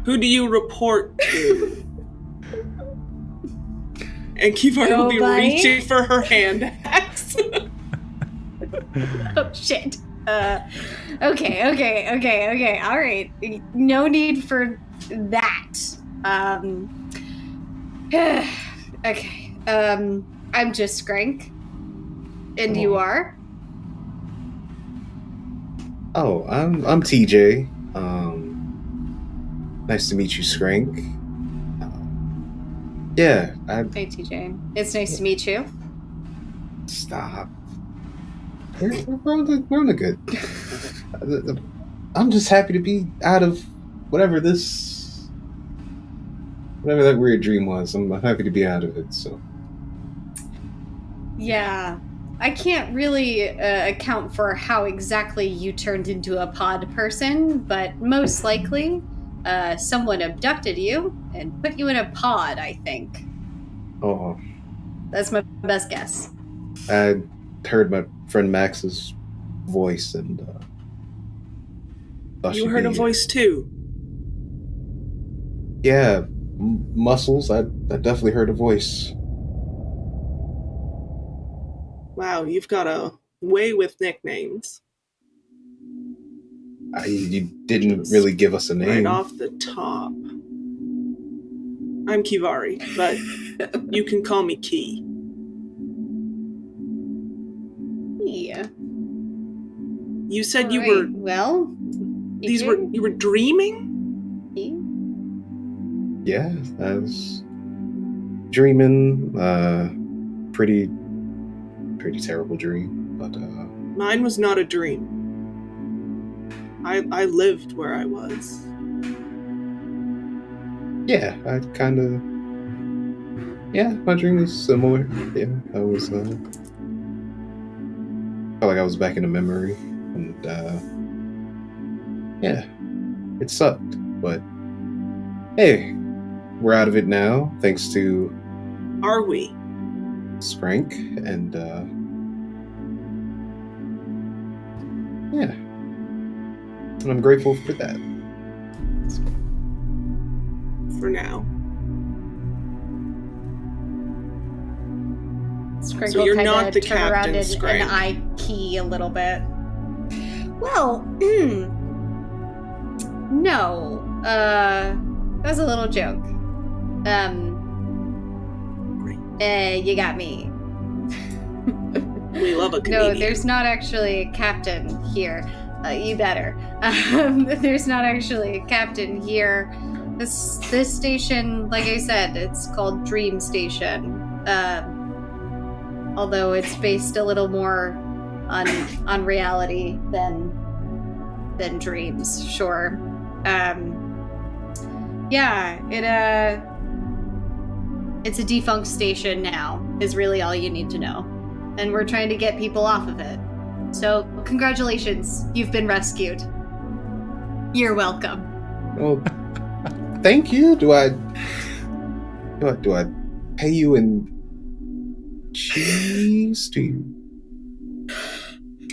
Speaker 4: Who do you report to? And Kivari will be
Speaker 2: Nobody?
Speaker 4: reaching for her hand axe.
Speaker 2: Oh shit. Okay. All right. No need for that. Okay. I'm just Skrank. And you are?
Speaker 3: Oh, I'm TJ. Nice to meet you, Skrank. Yeah,
Speaker 2: Hey, TJ. It's nice to meet you.
Speaker 3: stop. We're on the good. I'm just happy to be out of whatever that weird dream was. I'm happy to be out of it. So
Speaker 2: Yeah. I can't really account for how exactly you turned into a pod person, but most likely someone abducted you and put you in a pod, I think.
Speaker 3: oh,
Speaker 2: That's my best guess.
Speaker 3: I heard my friend Max's voice and thought
Speaker 4: You
Speaker 3: she'd
Speaker 4: heard
Speaker 3: be
Speaker 4: a
Speaker 3: here.
Speaker 4: voice too.
Speaker 3: Yeah, muscles. I definitely heard a voice.
Speaker 4: Wow, you've got a way with nicknames.
Speaker 3: You didn't really give us a name.
Speaker 4: Right off the top. I'm Kivari, but you can call me Key.
Speaker 2: Yeah.
Speaker 4: You said
Speaker 2: You
Speaker 4: you were dreaming?
Speaker 3: Yeah, I was dreaming. Pretty terrible dream, but
Speaker 4: Mine was not a dream. I lived where I was.
Speaker 3: yeah, I kind of. Yeah, my dream was similar. Yeah, I was. Felt like I was back in a memory, and yeah, it sucked. But hey, we're out of it now, thanks to
Speaker 4: Are we?
Speaker 3: Skrank, and yeah, and I'm grateful for that.
Speaker 4: For now.
Speaker 2: Skrank
Speaker 4: So
Speaker 2: will
Speaker 4: you're
Speaker 2: kinda
Speaker 4: not the
Speaker 2: turn around
Speaker 4: captain,
Speaker 2: and
Speaker 4: Skrank.
Speaker 2: eye Key a little bit. Well, no. That was a little joke. You got me.
Speaker 4: We love a
Speaker 2: No,
Speaker 4: comedian.
Speaker 2: there's not actually a captain here. You better. There's not actually a captain here. This station, like I said, it's called Dream Station. Although it's based a little more on reality than dreams, sure. Yeah, it's a defunct station now, is really all you need to know. And we're trying to get people off of it. So, congratulations, you've been rescued. You're welcome.
Speaker 3: Well, thank you. Do I pay you in cheese? Do you?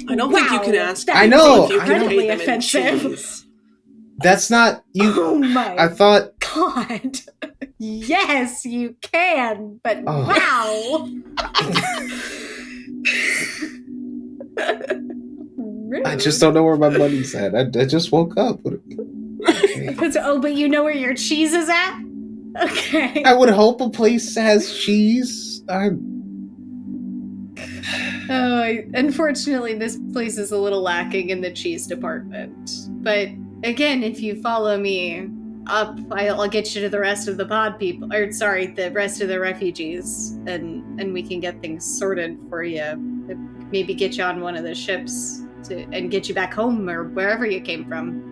Speaker 4: I don't think you can ask.
Speaker 2: That
Speaker 3: I
Speaker 2: is
Speaker 3: know,
Speaker 4: if you can
Speaker 2: incredibly
Speaker 4: pay them in
Speaker 2: offensive.
Speaker 4: cheese.
Speaker 3: That's not you.
Speaker 2: Oh my
Speaker 3: I thought.
Speaker 2: God. Yes, you can, but
Speaker 3: Oh.
Speaker 2: wow.
Speaker 3: I just don't know where my money's at. I just woke up. Okay.
Speaker 2: But you know where your cheese is at? Okay.
Speaker 3: I would hope a place has cheese.
Speaker 2: Unfortunately, this place is a little lacking in the cheese department. But again, if you follow me up, I'll get you to the rest of the pod people, the rest of the refugees, and we can get things sorted for you. Maybe get you on one of the ships and get you back home or wherever you came from.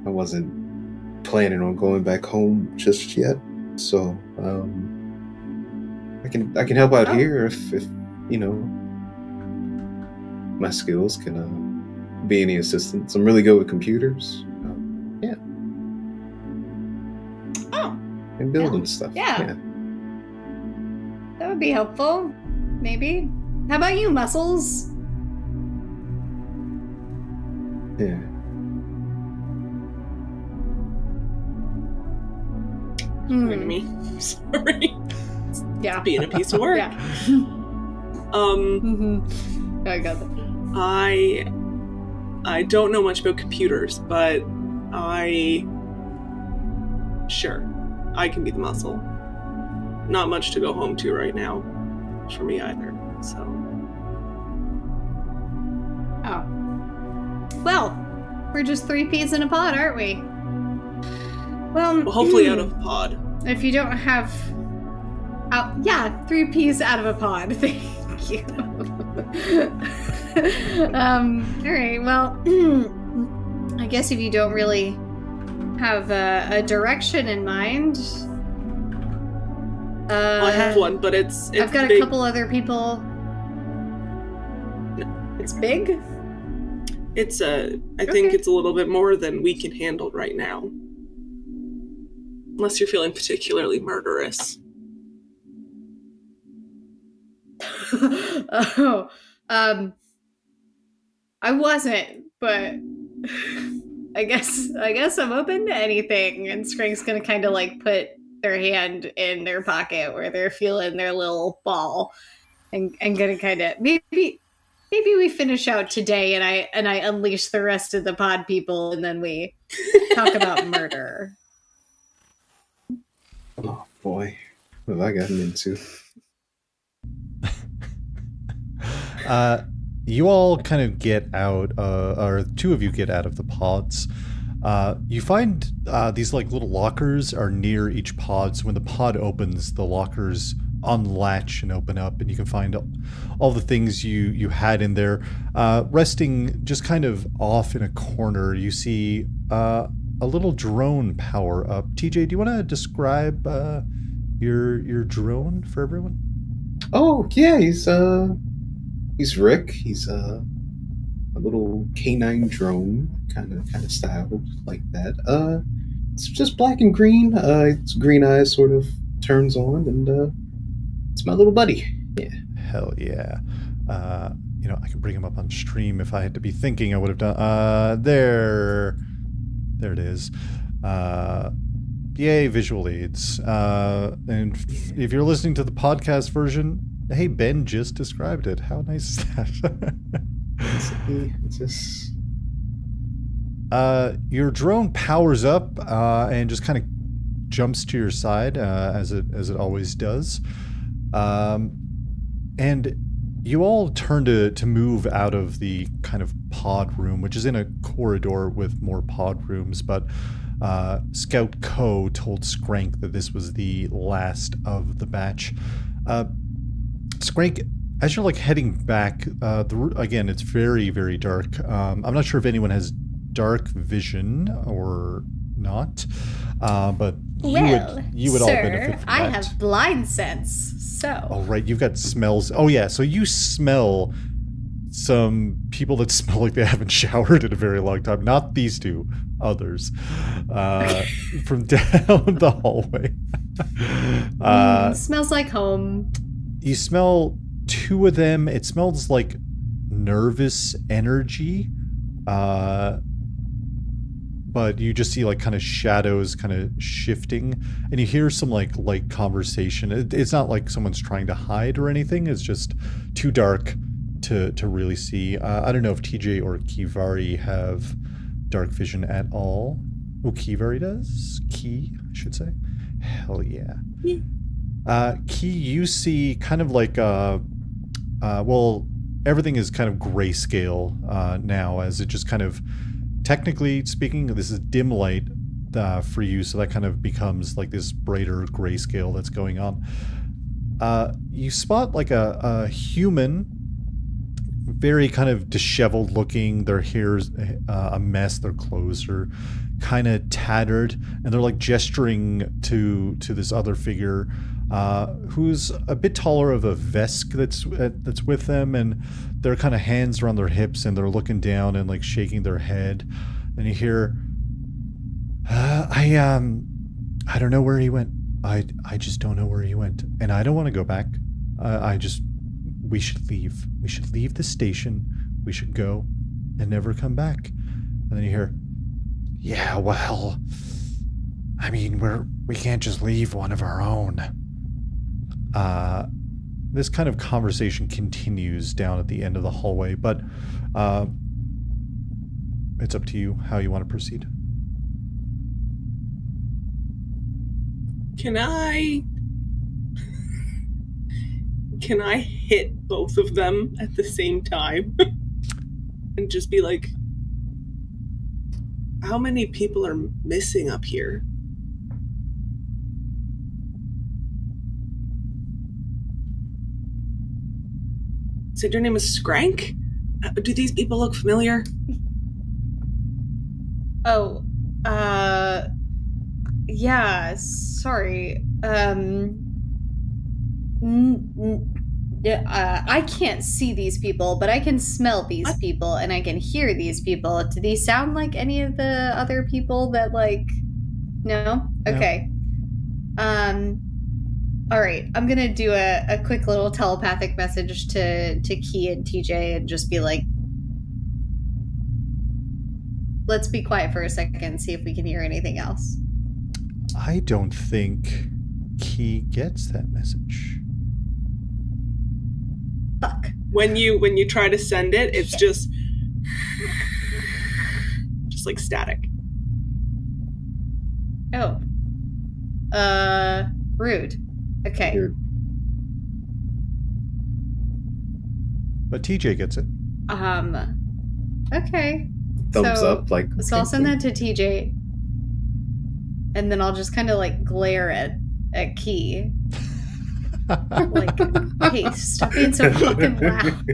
Speaker 3: I wasn't planning on going back home just yet, so I can help out here if you know my skills can be any assistance. I'm really good with computers. Yeah.
Speaker 2: Oh.
Speaker 3: And building stuff.
Speaker 2: Yeah. That would be helpful. Maybe. How about you, Muscles?
Speaker 3: Yeah.
Speaker 4: Join me. Sorry.
Speaker 2: Yeah.
Speaker 4: Being a piece of work.
Speaker 2: Yeah. I got that.
Speaker 4: I don't know much about computers, but sure, I can be the muscle. Not much to go home to right now for me either, so.
Speaker 2: Oh. Well, we're just 3 peas in a pod, aren't we? Well,
Speaker 4: Hopefully out of a pod.
Speaker 2: If you don't have... yeah, 3 peas out of a pod. Thank you. Alright, well, I guess if you don't really have a direction in mind...
Speaker 4: Well, I have one, but it's
Speaker 2: I've got
Speaker 4: big.
Speaker 2: a couple other people... It's big?
Speaker 4: I think it's a little bit more than we can handle right now. Unless you're feeling particularly murderous.
Speaker 2: Oh, I wasn't, but I guess I'm open to anything. And Skrank's gonna kind of like put their hand in their pocket where they're feeling their little ball, and gonna kind of maybe we finish out today, and I unleash the rest of the pod people, and then we talk about murder.
Speaker 3: Oh boy, what have I gotten into?
Speaker 1: You all kind of get out, or 2 of you get out of the pods. You find these like little lockers are near each pod. So when the pod opens, the lockers unlatch and open up, and you can find all the things you had in there. Resting just kind of off in a corner, you see a little drone power up. TJ, do you want to describe your drone for everyone?
Speaker 3: Oh yeah, he's Rick. He's a little canine drone, kind of styled like that. It's just black and green. Its green eyes sort of turns on, and it's my little buddy. Yeah.
Speaker 1: Hell yeah. I can bring him up on stream. If I had to be thinking, I would have done. There it is. Yay, visual aids. And if you're listening to the podcast version, hey, Ben just described it. How nice is that?
Speaker 3: It's just...
Speaker 1: Your drone powers up and just kind of jumps to your side as it always does. And you all turn to move out of the kind of pod room, which is in a corridor with more pod rooms, but Scout Co told Skrank that this was the last of the batch. Skrank, as you're like heading back, again, it's very, very dark. I'm not sure if anyone has dark vision or not, but you would all benefit from that.
Speaker 2: I have blind sense, so.
Speaker 1: Oh, right, you've got smells. Oh, yeah, so you smell some people that smell like they haven't showered in a very long time. Not these 2, others. From down the hallway.
Speaker 2: Smells like home.
Speaker 1: You smell 2 of them. It smells like nervous energy. But you just see like kind of shadows kind of shifting, and you hear some like light conversation. It's not like someone's trying to hide or anything. It's just too dark to really see. I don't know if TJ or Kivari have dark vision at all. Oh, Kivari does? Key, I should say. Hell yeah. Key, you see kind of like well, everything is kind of grayscale now, as it just kind of, technically speaking, this is dim light for you, so that kind of becomes like this brighter grayscale that's going on. You spot like a human, very kind of disheveled looking. Their hair's a mess. Their clothes are kind of tattered, and they're like gesturing to this other figure who's a bit taller of a Vesk that's with them, and their kind of hands are on their hips, and they're looking down and like shaking their head, and you hear, I don't know where he went. I just don't know where he went, and I don't want to go back. We should leave. We should leave the station. We should go and never come back. And then you hear, yeah, well, I mean, we can't just leave one of our own. This kind of conversation continues down at the end of the hallway, but it's up to you how you want to proceed.
Speaker 4: Can I hit both of them at the same time? And just be like, how many people are missing up here? Said your name was Skrank? Do these people look familiar?
Speaker 2: Oh, yeah, sorry. I can't see these people, but I can smell these people and I can hear these people. Do these sound like any of the other people that, like, no? Okay. All right, I'm gonna do a quick little telepathic message to Key and TJ and just be like, let's be quiet for a second and see if we can hear anything else.
Speaker 1: I don't think Key gets that message.
Speaker 2: Fuck.
Speaker 4: When you try to send it, it's just like static.
Speaker 2: Oh. Rude. Okay.
Speaker 3: Weird.
Speaker 1: But TJ gets it.
Speaker 2: Okay.
Speaker 3: Thumbs up, like.
Speaker 2: So I'll send that to TJ. And then I'll just kind of like glare at Key. Like, hey, stop being so fucking loud.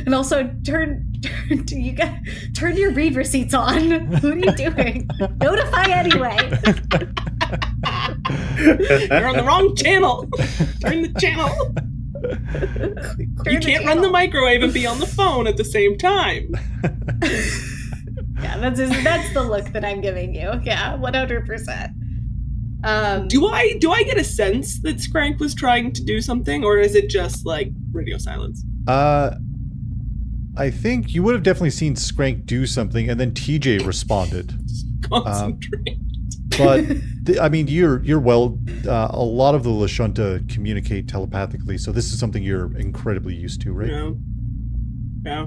Speaker 2: And also turn your read receipts on. What are you doing? Notify anyway.
Speaker 4: You're on the wrong channel. Turn the channel. You can't run the microwave and be on the phone at the same time.
Speaker 2: Yeah, that's the look that I'm giving you. Yeah, 100%.
Speaker 4: Do I get a sense that Skrank was trying to do something, or is it just like radio silence?
Speaker 1: I think you would have definitely seen Skrank do something, and then TJ responded.
Speaker 4: Concentrate.
Speaker 1: But I mean, you're well. A lot of the Lashunta communicate telepathically, so this is something you're incredibly used to, right?
Speaker 4: Yeah.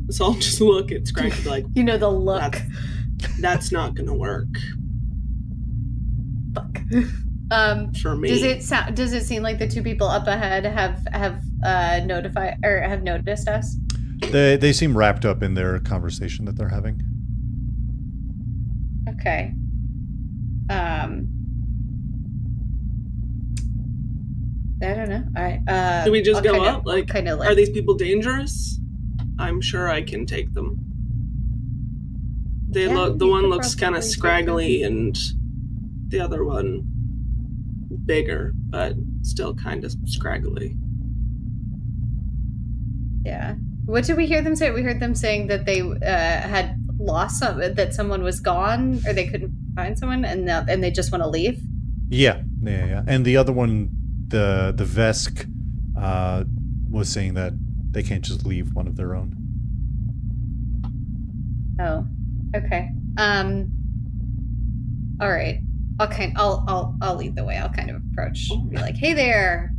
Speaker 4: So I'll just look at Skrank and be like,
Speaker 2: you know the look.
Speaker 4: That's not gonna work.
Speaker 2: Fuck.
Speaker 4: For me.
Speaker 2: Does it seem like the two people up ahead have notified or have noticed us?
Speaker 1: They seem wrapped up in their conversation that they're having.
Speaker 2: Okay. I don't know.
Speaker 4: Do we just go up? Like,
Speaker 2: kind of
Speaker 4: are these people dangerous? I'm sure I can take them. The one looks kind of scraggly and the other one bigger, but still kind of scraggly.
Speaker 2: Yeah. What did we hear them say? We heard them saying that they had lost that someone was gone, or they couldn't find someone, and they just want to leave.
Speaker 1: Yeah. And the other one, the Vesk, was saying that they can't just leave one of their own.
Speaker 2: Oh, okay. All right. I'll lead the way. I'll kind of approach, be like, "Hey there."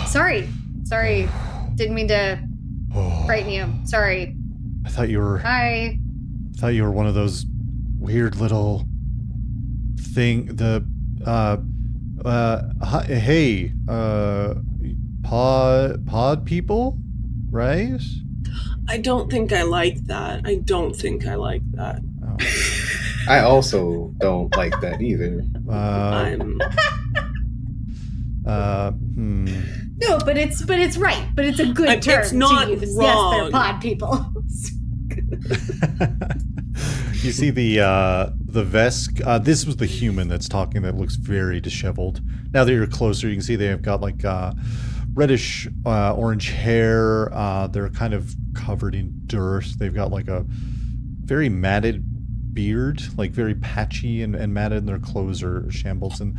Speaker 2: Sorry. Didn't mean to frighten you. Sorry.
Speaker 1: I thought you were.
Speaker 2: Hi.
Speaker 1: I thought you were one of those weird little thing. Hey, pod people, right?
Speaker 4: I don't think I like that.
Speaker 1: Oh.
Speaker 3: I also don't like that either.
Speaker 2: No, but it's right. But it's a good term.
Speaker 4: It's not
Speaker 2: to use.
Speaker 4: wrong.
Speaker 2: Yes, they're pod people.
Speaker 1: You see the Vesk. This was the human that's talking that looks very disheveled. Now that you're closer, you can see they've got like reddish orange hair. They're kind of covered in dirt. They've got like a very matted beard, like very patchy and matted, and their clothes are shambles. And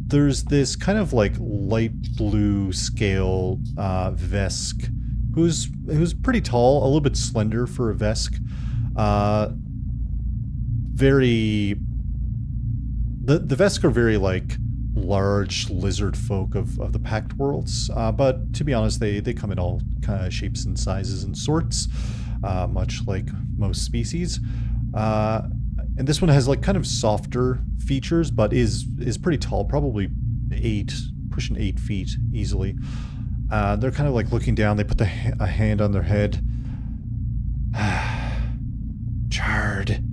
Speaker 1: there's this kind of like light blue scale Vesk, who's pretty tall, a little bit slender for a Vesk. The Vesk are very like large lizard folk of the Pact Worlds, but to be honest, they come in all kind of shapes and sizes and sorts, much like most species. And this one has like kind of softer features, but is pretty tall, probably pushing 8 feet easily. They're kind of like looking down. They put a hand on their head. Chard,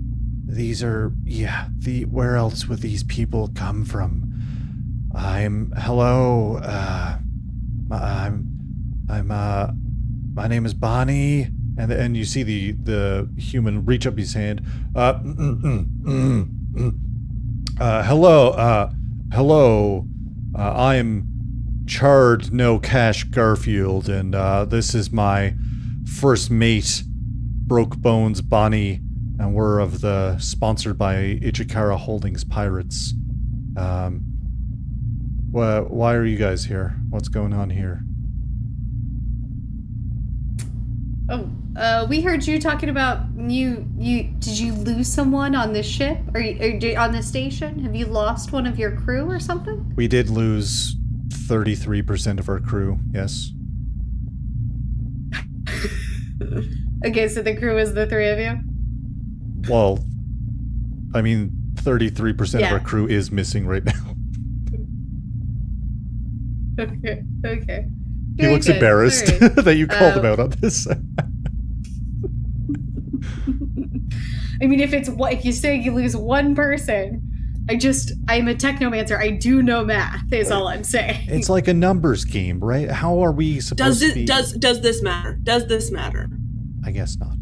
Speaker 1: these are where else would these people come from? Hello. My name is Bonnie, and you see the human reach up his hand. Hello. I'm Chard No Cash Garfield, and this is my first mate, Broke Bones Bonnie, and we're sponsored by Ichikara Holdings Pirates. Why are you guys here? What's going on here?
Speaker 2: Oh, we heard you talking about you. Did you lose someone on this ship or on this station? Have you lost one of your crew or something?
Speaker 1: We did lose 33% of our crew. Yes.
Speaker 2: Okay, so the crew is the 3 of you?
Speaker 1: Well, I mean, 33% of our crew is missing right now.
Speaker 2: Okay.
Speaker 1: He looks embarrassed that you called him out on this.
Speaker 2: I mean, if you say you lose one person, I'm a technomancer. I do know math, is all I'm saying.
Speaker 1: It's like a numbers game, right? How are we supposed to be...
Speaker 4: Does this matter? Does this matter?
Speaker 1: I guess not.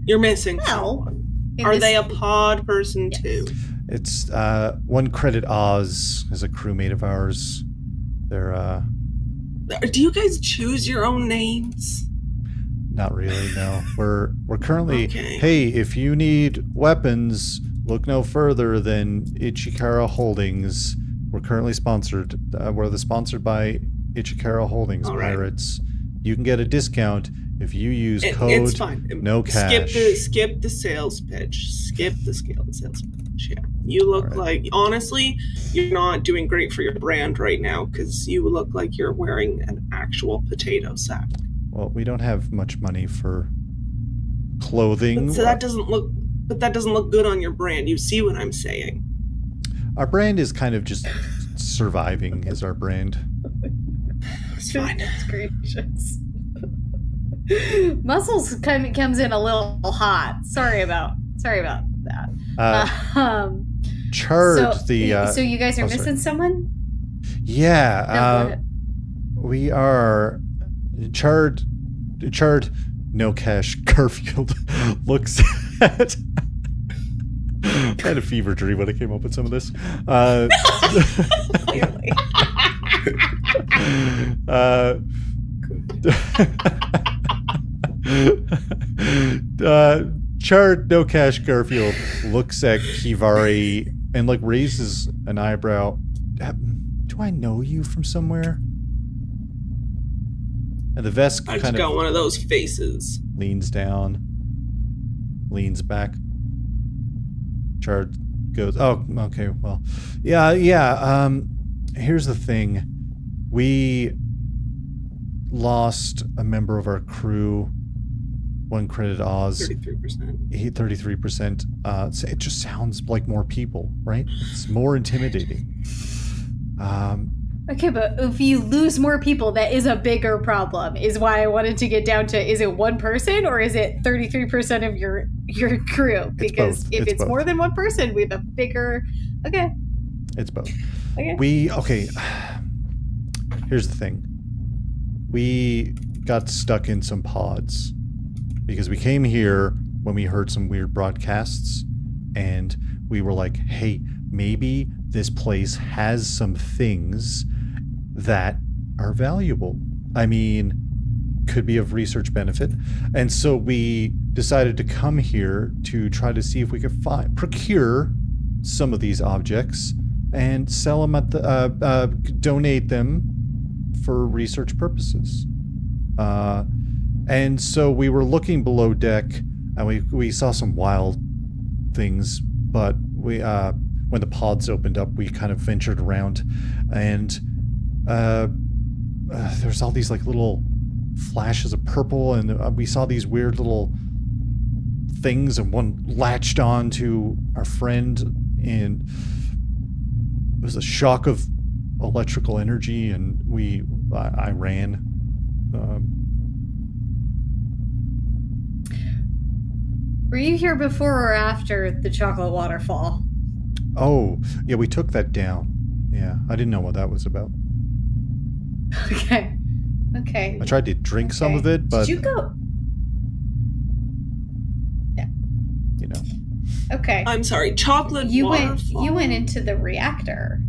Speaker 4: You're missing someone. Are they a pod person too?
Speaker 1: It's one credit Oz is a crewmate of ours. They're
Speaker 4: Do you guys choose your own names?
Speaker 1: Not really, no. We're currently
Speaker 4: Okay.
Speaker 1: Hey, if you need weapons, look no further than Ichikara Holdings. We're currently sponsored. We're sponsored by Ichikara Holdings Pirates. You can get a discount if you use code
Speaker 4: It's fine.
Speaker 1: No Cash.
Speaker 4: Skip the sales pitch. Skip the sales pitch. Yeah. You look like, honestly, you're not doing great for your brand right now because you look like you're wearing an actual potato sack.
Speaker 1: Well, we don't have much money for clothing.
Speaker 4: So that doesn't look good on your brand. You see what I'm saying?
Speaker 1: Our brand is kind of just surviving is our brand.
Speaker 4: It's fine.
Speaker 2: That's gracious. Muscles comes in a little hot. Sorry about that.
Speaker 1: Chard,
Speaker 2: so you guys are missing someone?
Speaker 1: Yeah. We are. Chard No Cash Garfield looks at. I had a fever dream when I came up with some of this.
Speaker 2: Clearly.
Speaker 1: Chard No Cash Garfield looks at Kivari and like raises an eyebrow. Do I know you from somewhere? And the Vesk
Speaker 4: I just
Speaker 1: kind
Speaker 4: got
Speaker 1: of
Speaker 4: one of those faces.
Speaker 1: leans down, leans back. Chard goes, "Oh, okay, well, yeah. Here's the thing: we lost a member of our crew. One credit Oz.
Speaker 4: 33%.
Speaker 1: 33%. It just sounds like more people, right? It's more intimidating.
Speaker 2: Okay, but if you lose more people, that is a bigger problem. Is why I wanted to get down to: is it one person or is it 33% of your crew? Because if it's more than one person, we have a bigger. Okay.
Speaker 1: It's both.
Speaker 2: Okay.
Speaker 1: Here's the thing. We got stuck in some pods because we came here when we heard some weird broadcasts, and we were like, "Hey, maybe this place has some things that are valuable." I mean, could be of research benefit. And so we decided to come here to try to see if we could procure some of these objects and sell them at the donate them for research purposes. And so we were looking below deck, and we saw some wild things, but we when the pods opened up, we kind of ventured around, and there's all these like little flashes of purple, and we saw these weird little things, and one latched on to our friend, and it was a shock of electrical energy, and I ran.
Speaker 2: Were you here before or after the chocolate waterfall?
Speaker 1: Oh, yeah, we took that down. Yeah, I didn't know what that was about.
Speaker 2: Okay.
Speaker 1: I tried to drink some of it, but...
Speaker 2: Did you go? Yeah.
Speaker 1: You know.
Speaker 2: Okay.
Speaker 4: I'm sorry, chocolate waterfall?
Speaker 2: You went into the reactor.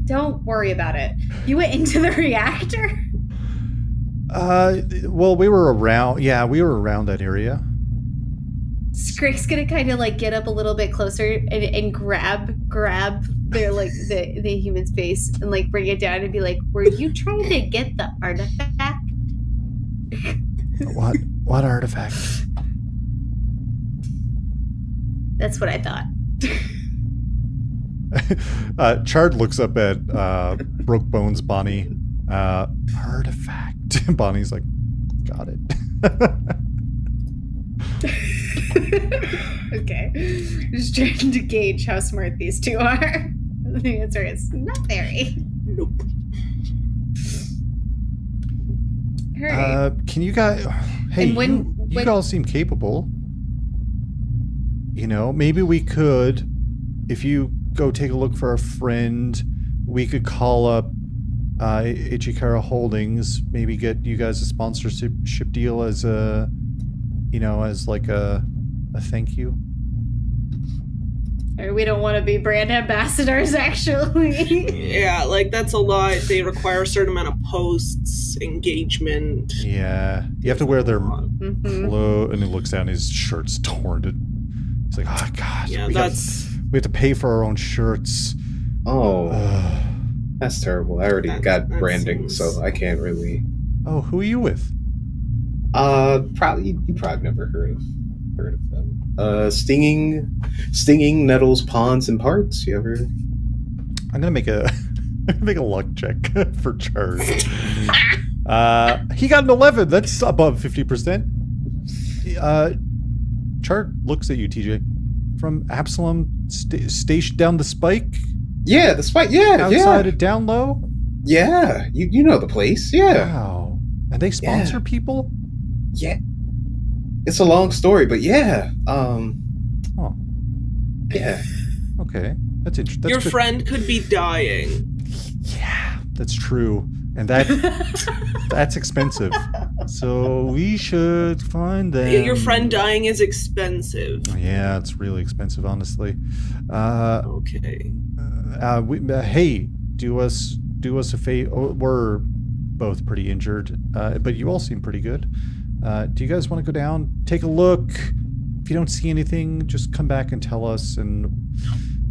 Speaker 2: Don't worry about it. You went into the reactor?
Speaker 1: Well, we were around that area.
Speaker 2: Skrick's gonna kind of like get up a little bit closer and grab their like the human's face and like bring it down and be like, "Were you trying to get the artifact?"
Speaker 1: What artifact?
Speaker 2: That's what I thought.
Speaker 1: Chard looks up at Broke Bones Bonnie. Artifact. Bonnie's like, got it.
Speaker 2: Okay. Just trying to gauge how smart these two are. The answer is not very.
Speaker 4: Nope.
Speaker 2: All right.
Speaker 1: Can you guys... Hey, you all seem capable. You know, maybe we could, if you go take a look for our friend, we could call up Ichikara Holdings, maybe get you guys a sponsorship deal as a, you know, as like a thank you.
Speaker 2: We don't want to be brand ambassadors, actually.
Speaker 4: Yeah, like that's a lot. They require a certain amount of posts, engagement.
Speaker 1: Yeah, you have to wear their
Speaker 2: Mm-hmm.
Speaker 1: clothes, and he looks down, his shirt's torn. It's like, oh god,
Speaker 4: Yeah,
Speaker 1: we have to pay for our own shirts.
Speaker 3: Oh, that's terrible. I already got branding, so I can't really.
Speaker 1: Oh, who are you with?
Speaker 3: You probably never heard of them. Stinging Nettles, Ponds, and Parts. You ever?
Speaker 1: I'm gonna make a luck check for Chard. He got an 11. That's above 50%. Chard looks at you, TJ, from Absalom station down the Spike.
Speaker 3: Yeah, the Spike. Yeah,
Speaker 1: outside of Down Low.
Speaker 3: Yeah, you know the place. Yeah.
Speaker 1: Wow. And they sponsor people.
Speaker 3: Yeah. It's a long story, but yeah.
Speaker 1: Oh.
Speaker 3: Yeah.
Speaker 1: Okay. That's interesting.
Speaker 4: Your friend could be dying.
Speaker 1: Yeah, that's true. And that's expensive. So we should find them.
Speaker 4: Your friend dying is expensive.
Speaker 1: Yeah, it's really expensive, honestly.
Speaker 4: Okay.
Speaker 1: Hey, do us a favor. Oh, we're both pretty injured, but you all seem pretty good. Do you guys want to go down, take a look? If you don't see anything, just come back and tell us, and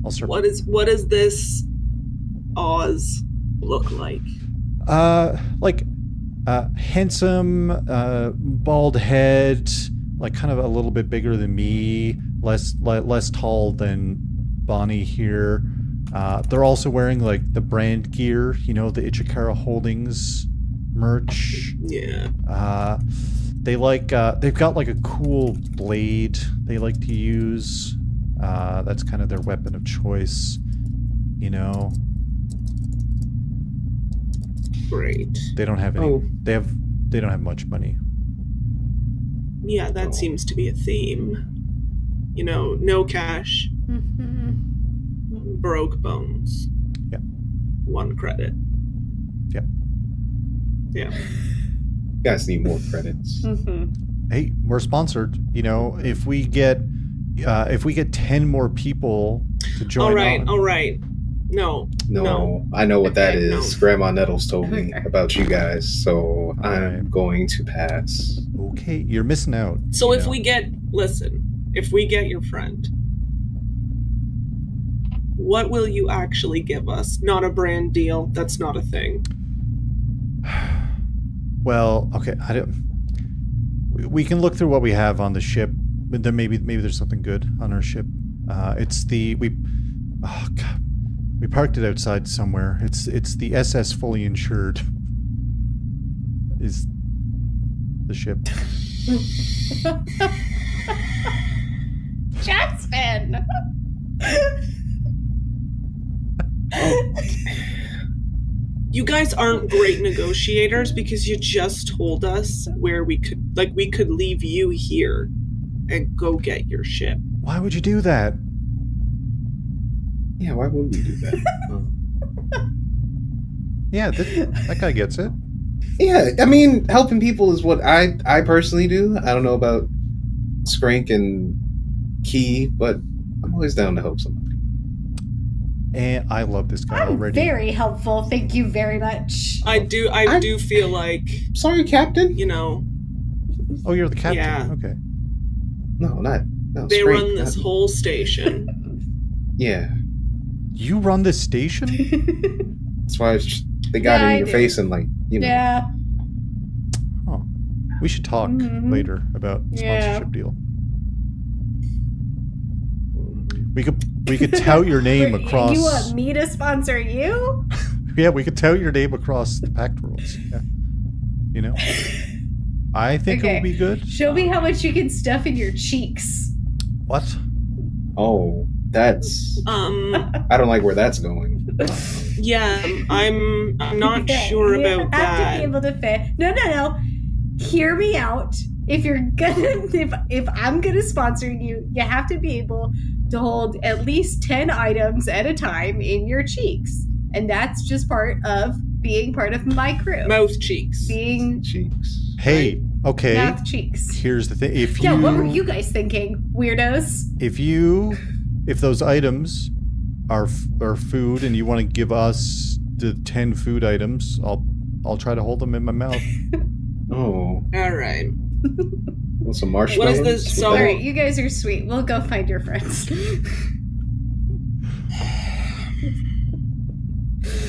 Speaker 1: I'll start.
Speaker 4: What does this Oz look like?
Speaker 1: Handsome, bald head, like kind of a little bit bigger than me, less tall than Bonnie here. They're also wearing like the brand gear, you know, the Ichikara Holdings merch.
Speaker 4: Yeah.
Speaker 1: They've got like a cool blade they like to use. That's kind of their weapon of choice, you know.
Speaker 4: Great.
Speaker 1: They don't have any. They don't have much money.
Speaker 4: Yeah, that seems to be a theme. You know, no cash.
Speaker 2: Mm-hmm.
Speaker 4: Broke bones.
Speaker 1: Yeah.
Speaker 4: 1 credit.
Speaker 1: Yeah.
Speaker 4: Yeah.
Speaker 3: You guys need more credits.
Speaker 2: Mm-hmm.
Speaker 1: Hey, we're sponsored. You know, if we get 10 more people to join.
Speaker 4: All right. No.
Speaker 3: I know what that
Speaker 2: Okay,
Speaker 3: is.
Speaker 4: no.
Speaker 3: Grandma Nettles told me
Speaker 2: Okay.
Speaker 3: about you guys, so I'm
Speaker 1: Alright.
Speaker 3: going to pass.
Speaker 1: Okay, you're missing out.
Speaker 4: So
Speaker 1: you
Speaker 4: if
Speaker 1: know.
Speaker 4: we get your friend, what will you actually give us? Not a brand deal. That's not a thing.
Speaker 1: Well, okay, I don't. We can look through what we have on the ship. But there maybe there's something good on our ship. It's the Oh god, we parked it outside somewhere. It's the SS Fully Insured. Is the ship?
Speaker 2: Jackson.
Speaker 4: You guys aren't great negotiators because you just told us where we could leave you here and go get your ship.
Speaker 1: Why would you do that?
Speaker 3: Yeah, why would we do that?
Speaker 1: Yeah, that guy gets it.
Speaker 3: Yeah, I mean, helping people is what I personally do. I don't know about Skrank and Key, but I'm always down to help somebody.
Speaker 1: And I love this guy
Speaker 2: I'm
Speaker 1: already.
Speaker 2: very helpful. Thank you very much.
Speaker 4: I do feel like,
Speaker 3: Sorry, Captain.
Speaker 4: you know,
Speaker 1: Oh, you're the captain.
Speaker 4: Yeah.
Speaker 1: Okay.
Speaker 3: No,
Speaker 4: they
Speaker 3: Skrank,
Speaker 4: run this
Speaker 3: not-
Speaker 4: whole station.
Speaker 3: Yeah,
Speaker 1: You run this station?
Speaker 3: that's why they got
Speaker 2: Yeah,
Speaker 3: it
Speaker 2: I
Speaker 3: in your
Speaker 2: do.
Speaker 3: face and like
Speaker 2: Yeah.
Speaker 1: Oh, we should talk
Speaker 2: Mhm.
Speaker 1: later about
Speaker 2: Yeah.
Speaker 1: sponsorship deal. We could tout your name
Speaker 2: Wait,
Speaker 1: across.
Speaker 2: You want me to sponsor you?
Speaker 1: Yeah, we could tout your name across the Pact Worlds. Yeah. You know, I think it
Speaker 2: Okay.
Speaker 1: would be good.
Speaker 2: Show me how much you can stuff in your cheeks.
Speaker 1: What?
Speaker 3: Oh, that's I don't like where that's going.
Speaker 4: Yeah, I'm not
Speaker 2: Okay,
Speaker 4: sure
Speaker 2: you
Speaker 4: about
Speaker 2: have
Speaker 4: that.
Speaker 2: to be able to fit. No. Hear me out. If you're gonna, if I'm gonna sponsor you, you have to be able to hold at least 10 items at a time in your cheeks, and that's just part of being part of my crew.
Speaker 4: Mouth cheeks.
Speaker 2: Being
Speaker 3: Cheeks.
Speaker 1: Hey, okay.
Speaker 2: mouth cheeks.
Speaker 1: Here's the thing. If
Speaker 2: Yeah,
Speaker 1: you,
Speaker 2: what were you guys thinking, weirdos?
Speaker 1: if those items are food and you want to give us the 10 food items, I'll try to hold them in my mouth.
Speaker 3: Oh,
Speaker 4: All right.
Speaker 3: want some marshmallows?
Speaker 4: What is this?
Speaker 3: with
Speaker 4: So-
Speaker 3: that?
Speaker 2: All right, you guys are sweet. We'll go find your friends.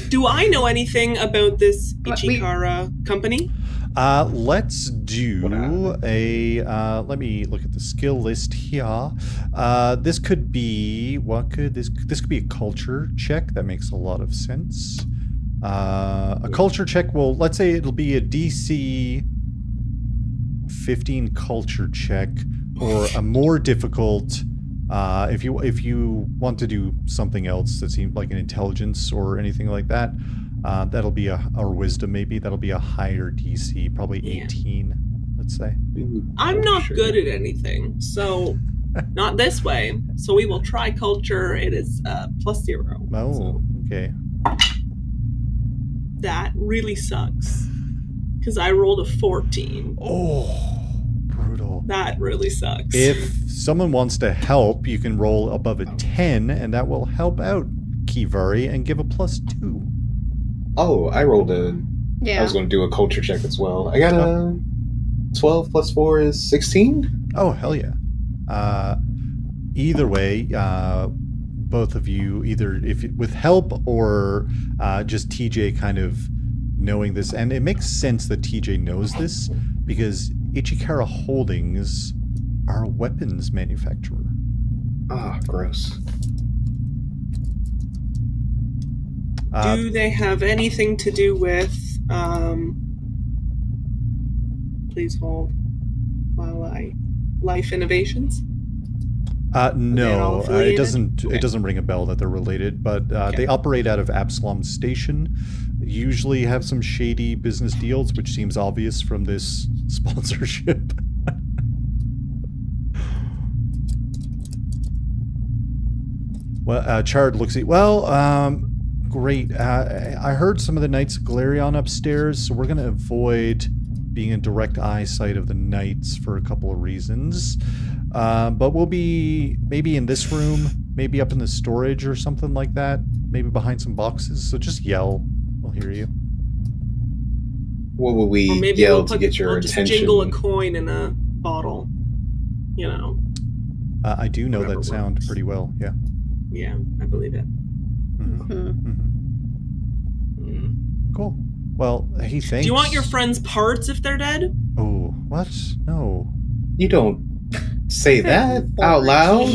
Speaker 4: Do I know anything about this
Speaker 2: What, we-
Speaker 4: Ichikara company?
Speaker 1: Let's do a. Let me look at the skill list here. This could be this could be a culture check. That makes a lot of sense. A culture check. Well, let's say it'll be a DC 15 culture check, or a more difficult. If you want to do something else that seems like an intelligence or anything like that, that'll be or wisdom maybe. That'll be a higher DC, probably
Speaker 4: Yeah.
Speaker 1: 18. Let's say.
Speaker 4: I'm not
Speaker 3: Sure.
Speaker 4: good at anything, so not this way. So we will try culture. It is +0.
Speaker 1: Oh,
Speaker 4: So
Speaker 1: okay.
Speaker 4: that really sucks. Because I rolled a 14.
Speaker 1: Oh, brutal.
Speaker 4: That really sucks.
Speaker 1: If someone wants to help, you can roll above a 10, and that will help out Kivari and give a +2.
Speaker 3: Oh, I rolled I
Speaker 2: Yeah.
Speaker 3: was going to do a culture check as well. I got a 12 plus 4 is 16.
Speaker 1: Oh, hell yeah. Either way, both of you, either with help or just TJ kind of knowing this, and it makes sense that TJ knows this because Ichikara Holdings are a weapons manufacturer.
Speaker 3: Ah, gross.
Speaker 4: Do they have anything to do with please hold while I life innovations? They're all
Speaker 1: No, it
Speaker 4: affiliated?
Speaker 1: doesn't.
Speaker 4: Okay.
Speaker 1: It doesn't ring a bell that they're related, but they operate out of Absalom Station. Usually have some shady business deals, which seems obvious from this sponsorship. Well, Chard looks at. Well, great. I heard some of the Knights of Galerion upstairs, so we're going to avoid being in direct eyesight of the Knights for a couple of reasons. But we'll be maybe in this room, maybe up in the storage or something like that. maybe behind some boxes. So just yell. We'll hear you.
Speaker 3: What would we
Speaker 4: Or maybe
Speaker 3: yell
Speaker 4: we'll
Speaker 3: to get your
Speaker 4: we'll
Speaker 3: attention?
Speaker 4: just jingle a coin in a bottle. You know.
Speaker 1: I do know
Speaker 4: Whatever
Speaker 1: that sound
Speaker 4: works.
Speaker 1: pretty well. Yeah.
Speaker 4: Yeah, I believe it.
Speaker 1: Mhm.
Speaker 2: Hmm.
Speaker 1: Mhm. Cool. Well, he thanks.
Speaker 4: Do you want your friends' parts if they're dead?
Speaker 1: Oh, what? No.
Speaker 3: You don't say that out loud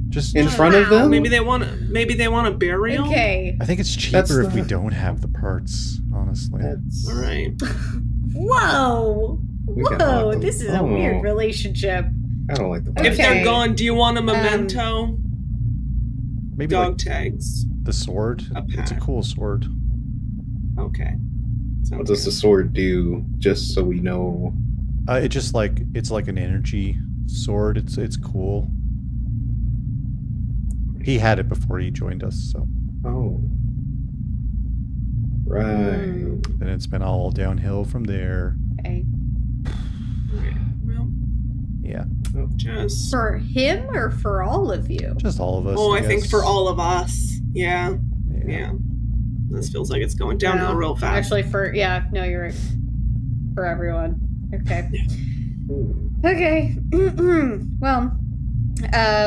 Speaker 1: Just
Speaker 3: in front of
Speaker 2: Wow.
Speaker 3: them.
Speaker 4: Maybe they want a burial.
Speaker 2: Okay.
Speaker 1: I think it's
Speaker 3: That's
Speaker 1: cheaper if we
Speaker 3: not-
Speaker 1: don't have the parts, honestly.
Speaker 3: That's,
Speaker 4: All right.
Speaker 2: Whoa.
Speaker 3: We gotta
Speaker 2: Whoa.
Speaker 3: let them-
Speaker 2: This is a
Speaker 3: Oh.
Speaker 2: weird relationship.
Speaker 3: I don't like the
Speaker 2: Okay.
Speaker 4: If they're gone, do you want a memento?
Speaker 1: Maybe
Speaker 4: Dog
Speaker 1: like
Speaker 4: tags.
Speaker 1: the sword.
Speaker 4: A
Speaker 1: It's a
Speaker 4: pad.
Speaker 1: cool sword.
Speaker 4: Okay.
Speaker 3: What
Speaker 4: Sounds
Speaker 3: does the
Speaker 4: good.
Speaker 3: sword do? Just so we know.
Speaker 1: It just like it's like an energy sword. It's cool. He had it before he joined us, so
Speaker 3: Oh. Right.
Speaker 1: then it's been all downhill from there.
Speaker 2: Okay.
Speaker 4: Okay. Well,
Speaker 1: Yeah,
Speaker 4: just.
Speaker 2: For him or for all of you?
Speaker 1: just all of us.
Speaker 4: Oh, I think
Speaker 1: guess.
Speaker 4: for all of us. Yeah.
Speaker 1: Yeah.
Speaker 4: Yeah. This feels like it's going downhill
Speaker 2: No,
Speaker 4: real fast.
Speaker 2: Actually, no, you're right. For everyone. Okay.
Speaker 3: Ooh.
Speaker 2: Okay. Well,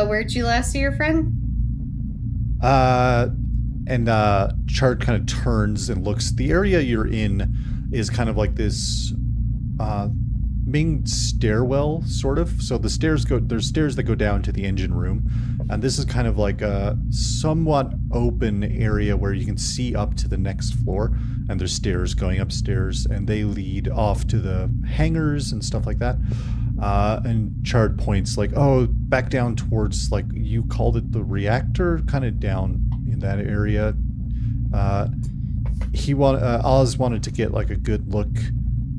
Speaker 2: where'd you last see your friend?
Speaker 1: And Chart kind of turns and looks. The area you're in is kind of like this main stairwell, sort of. So there's stairs that go down to the engine room, and this is kind of like a somewhat open area where you can see up to the next floor, and there's stairs going upstairs, and they lead off to the hangars and stuff like that. And Chard points like, oh, back down towards, like, you called it the reactor, kind of down in that area. Oz wanted to get like a good look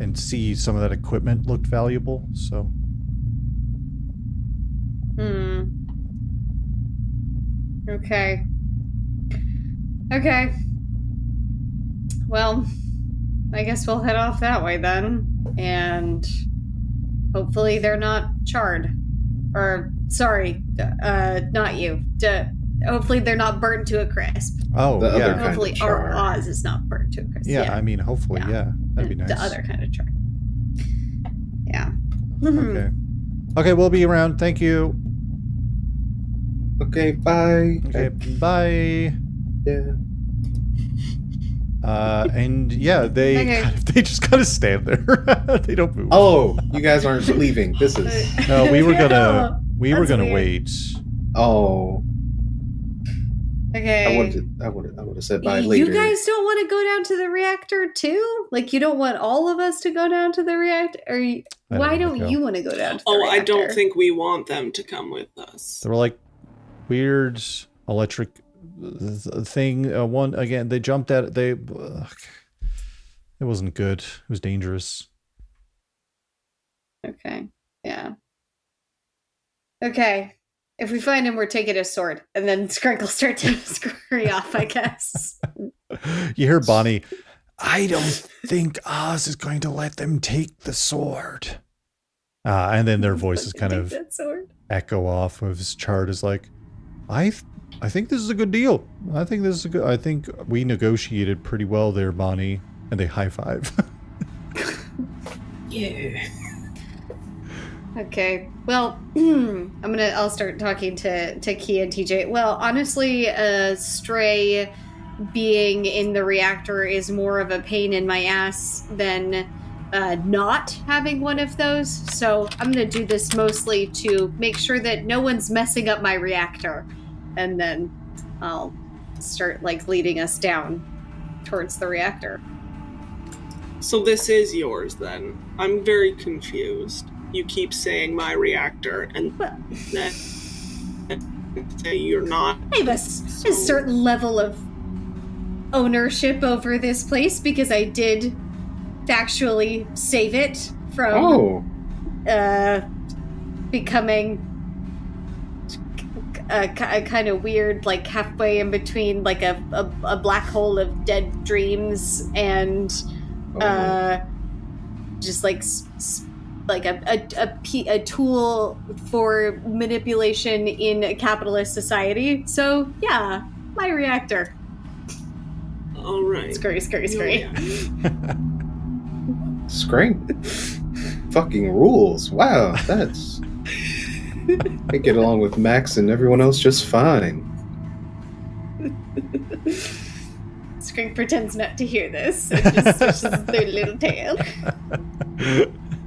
Speaker 1: and see some of that equipment looked valuable, so.
Speaker 2: Okay. Okay. Well, I guess we'll head off that way then. And hopefully they're not charred. Or, sorry, not you. Hopefully they're not burnt to a crisp.
Speaker 1: Oh,
Speaker 3: The other
Speaker 1: yeah.
Speaker 3: kind of
Speaker 2: Hopefully
Speaker 3: char.
Speaker 2: our Oz is not burnt to a crisp.
Speaker 1: Yeah, I mean, hopefully,
Speaker 2: Yeah.
Speaker 1: yeah. That'd be nice.
Speaker 2: The other kind of char. Yeah.
Speaker 1: Okay. Okay, we'll be around. Thank you.
Speaker 3: Okay, bye.
Speaker 1: Okay, bye.
Speaker 3: Yeah.
Speaker 1: And yeah, they
Speaker 2: Okay.
Speaker 1: they just kind of stand there. They don't move.
Speaker 3: Oh, you guys aren't leaving. This is.
Speaker 1: No, we were
Speaker 2: Yeah,
Speaker 1: gonna
Speaker 2: that's weird.
Speaker 1: wait.
Speaker 3: Oh,
Speaker 2: Okay.
Speaker 3: I would have said bye later.
Speaker 2: You guys don't want to go down to the reactor too? Like, you don't want all of us to go down to the reactor? Or
Speaker 1: I
Speaker 2: why
Speaker 1: don't wanna
Speaker 2: don't
Speaker 1: go.
Speaker 2: you want to go down to the
Speaker 4: Oh,
Speaker 2: reactor?
Speaker 4: I don't think we want them to come with us.
Speaker 1: There were like weird electric thing. One again, they jumped at it. It wasn't good. It was dangerous.
Speaker 2: Okay. Yeah. Okay. If we find him, we're taking his sword. And then Skrank will start to scurry off, I guess.
Speaker 1: You hear Bonnie. I don't think Oz is going to let them take the sword. And then their voices kind
Speaker 2: Take
Speaker 1: of
Speaker 2: that sword.
Speaker 1: echo off of his chart is like, I think this is a good deal. I think we negotiated pretty well there, Bonnie. And they high five.
Speaker 3: Yeah.
Speaker 2: Okay. Well, I'll start talking to Key and TJ. Well, honestly, Stray being in the reactor is more of a pain in my ass than not having one of those. So I'm gonna do this mostly to make sure that no one's messing up my reactor, and then I'll start like leading us down towards the reactor.
Speaker 4: So this is yours then. I'm very confused. You keep saying my reactor and
Speaker 2: Well,
Speaker 4: then say you're not.
Speaker 2: I have a certain level of ownership over this place because I did factually save it from becoming a kind of weird, like halfway in between, like a black hole of dead dreams and just like a tool for manipulation in a capitalist society. So yeah, my reactor.
Speaker 4: All right.
Speaker 2: Scurry.
Speaker 4: Yeah.
Speaker 3: Skrank fucking rules. Wow, that's... I get along with Max and everyone else just fine.
Speaker 2: Skrank pretends not to hear this and just swishes their little tail.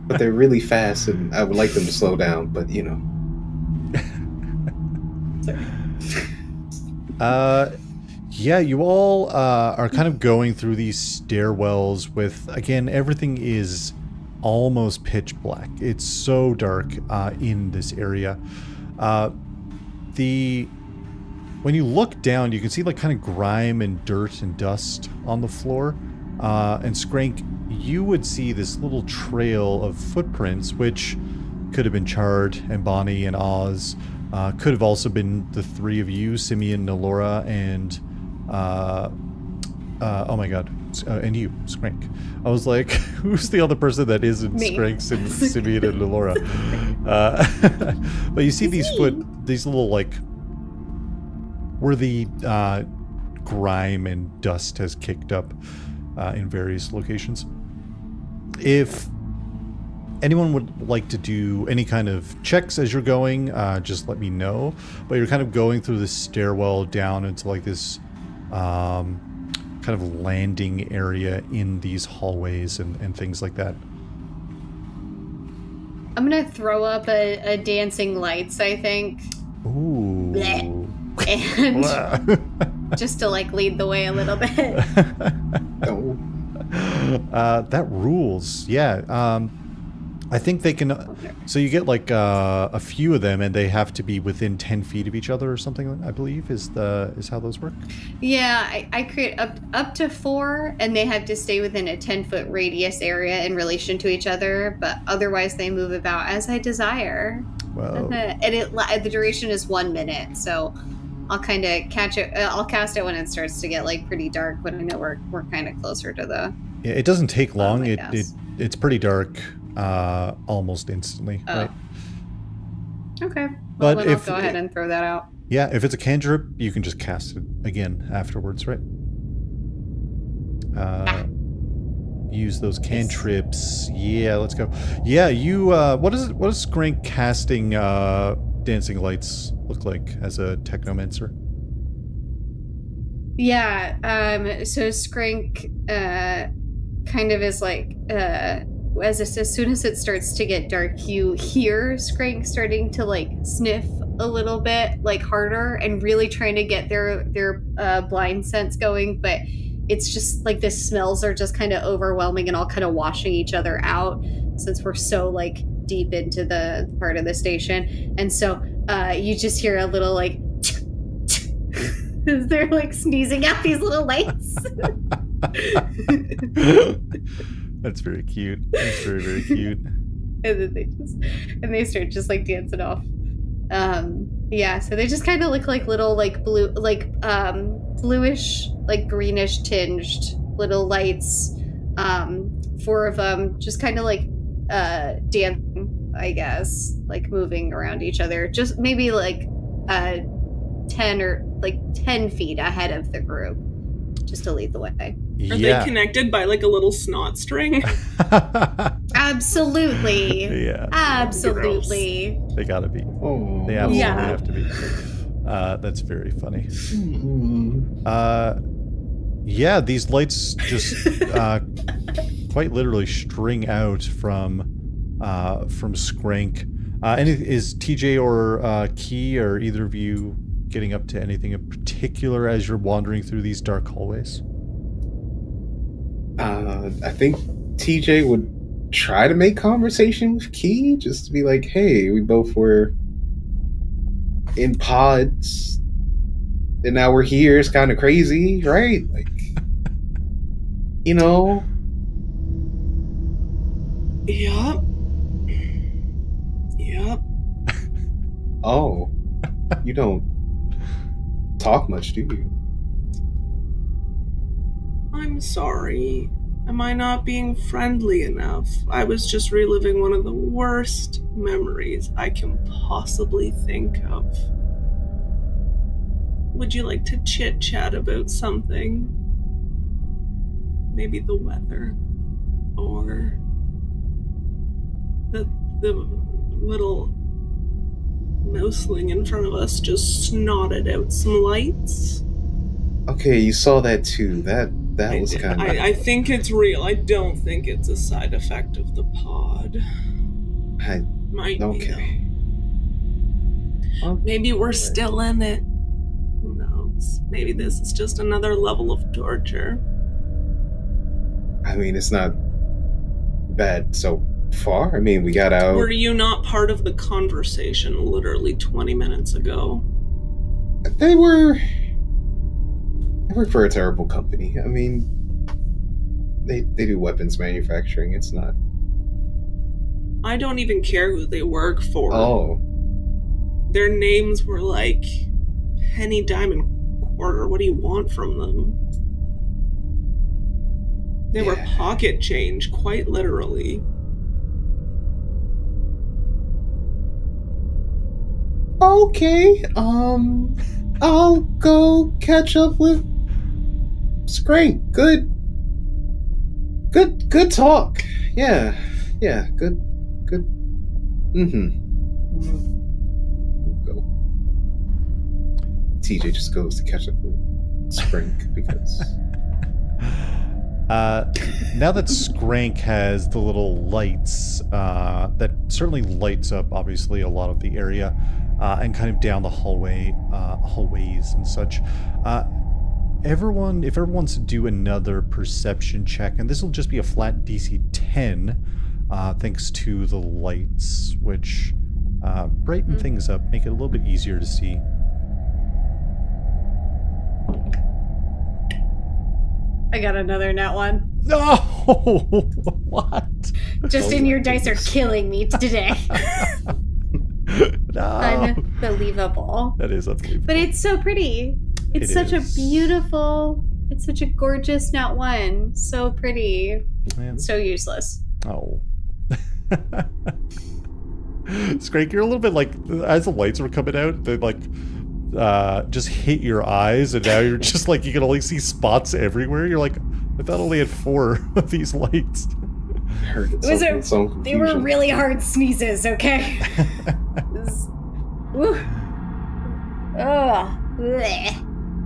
Speaker 3: But they're really fast and I would like them to slow down, but you know.
Speaker 2: Sorry.
Speaker 1: Yeah, you all are kind of going through these stairwells with, again, everything is almost pitch black. It's so dark in this area. When you look down, you can see like kind of grime and dirt and dust on the floor. And Skrank, you would see this little trail of footprints, which could have been Chard and Bonnie and Oz. Could have also been the three of you, Simeon, Nalora, and oh my god, and you, Skrank. I was like, who's the other person that isn't
Speaker 2: Me.
Speaker 1: Skrank, Simeon, and Nalora? But you see these little like, where the grime and dust has kicked up in various locations. If anyone would like to do any kind of checks as you're going, just let me know. But you're kind of going through this stairwell down into like this kind of landing area in these hallways and things like that.
Speaker 2: I'm gonna throw up a dancing lights, I think.
Speaker 1: Ooh.
Speaker 2: Blech. And just to like lead the way a little bit.
Speaker 3: Oh.
Speaker 1: That rules. Yeah. I think they can. So you get like a few of them, and they have to be within 10 feet of each other or something. I believe is how those work.
Speaker 2: Yeah, I create up to 4, and they have to stay within a 10-foot radius area in relation to each other. But otherwise, they move about as I desire.
Speaker 1: Well,
Speaker 2: And the duration is 1 minute, so I'll kind of catch it. I'll cast it when it starts to get like pretty dark. When I know we're kind of closer to the.
Speaker 1: yeah, it doesn't take long.
Speaker 2: I guess.
Speaker 1: It's pretty dark. Almost instantly, right?
Speaker 2: Okay.
Speaker 1: But
Speaker 2: Well, then
Speaker 1: if
Speaker 2: I'll go ahead and throw that out.
Speaker 1: yeah, if it's a cantrip, you can just cast it again afterwards, right? Use those cantrips. Yeah, let's go. Yeah, you. What does Skrank casting dancing lights look like as a technomancer?
Speaker 2: Yeah. So Skrank kind of is like as soon as it starts to get dark, you hear Skrank starting to like sniff a little bit like harder and really trying to get their blind sense going, but it's just like the smells are just kind of overwhelming and all kind of washing each other out since we're so like deep into the part of the station. And so you just hear a little like as they're like sneezing out these little lights.
Speaker 1: That's very cute. That's very, very cute.
Speaker 2: And then they start just like dancing off. Yeah, so they just kind of look like little like blue, like bluish, like greenish tinged little lights. 4 of them just kind of like dancing, I guess, like moving around each other, just maybe like 10 feet ahead of the group, just to lead the way.
Speaker 4: Are they connected by like a little snot string?
Speaker 2: Absolutely.
Speaker 1: Yeah.
Speaker 2: Absolutely.
Speaker 1: They gotta be.
Speaker 3: Oh.
Speaker 1: They absolutely
Speaker 2: Yeah.
Speaker 1: have to be. That's very funny. Yeah, these lights just quite literally string out from Skrank. Is TJ or Key or either of you getting up to anything in particular as you're wandering through these dark hallways?
Speaker 3: I think TJ would try to make conversation with Key, just to be like, hey, we both were in pods, and now we're here. It's kind of crazy, right? Like, you know?
Speaker 4: Yep.
Speaker 3: Oh, you don't talk much, do you?
Speaker 4: I'm sorry. Am I not being friendly enough? I was just reliving one of the worst memories I can possibly think of. Would you like to chit-chat about something? maybe the weather, or the little mouseling in front of us just snotted out some lights.
Speaker 3: Okay, you saw that too. That was kind of...
Speaker 4: I think it's real. I don't think it's a side effect of the pod. Might
Speaker 3: okay.
Speaker 4: be, though. Maybe we're still in it. Who knows? Maybe this is just another level of torture.
Speaker 3: I mean, it's not bad so far. I mean, we got out...
Speaker 4: Were you not part of the conversation literally 20 minutes ago?
Speaker 3: They work for a terrible company. I mean, they do weapons manufacturing. It's not...
Speaker 4: I don't even care who they work for.
Speaker 3: Oh.
Speaker 4: Their names were like penny, diamond, quarter. What do you want from them? They were pocket change, quite literally.
Speaker 3: Okay, I'll go catch up with Skrank. Good talk. Yeah, good. Go. TJ just goes to catch up with Skrank because...
Speaker 1: Now that Skrank has the little lights, that certainly lights up, obviously, a lot of the area, and kind of down the hallways and such. If everyone's to do another perception check, and this will just be a flat DC 10, thanks to the lights, which brighten things up, make it a little bit easier to see.
Speaker 2: I got another nat 1.
Speaker 1: No! What?
Speaker 2: Justin, your dice are killing me today.
Speaker 1: No.
Speaker 2: Unbelievable.
Speaker 1: That is unbelievable.
Speaker 2: But it's so pretty. It's such a gorgeous nat 1. So pretty.
Speaker 1: Man.
Speaker 2: So useless.
Speaker 1: Oh. Skrank, you're a little bit like, as the lights were coming out, they like just hit your eyes, and now you're just like, you can only see spots everywhere. You're like, I thought I only had 4 of these lights.
Speaker 2: They were really hard sneezes, okay? Woo. Oh. Blech.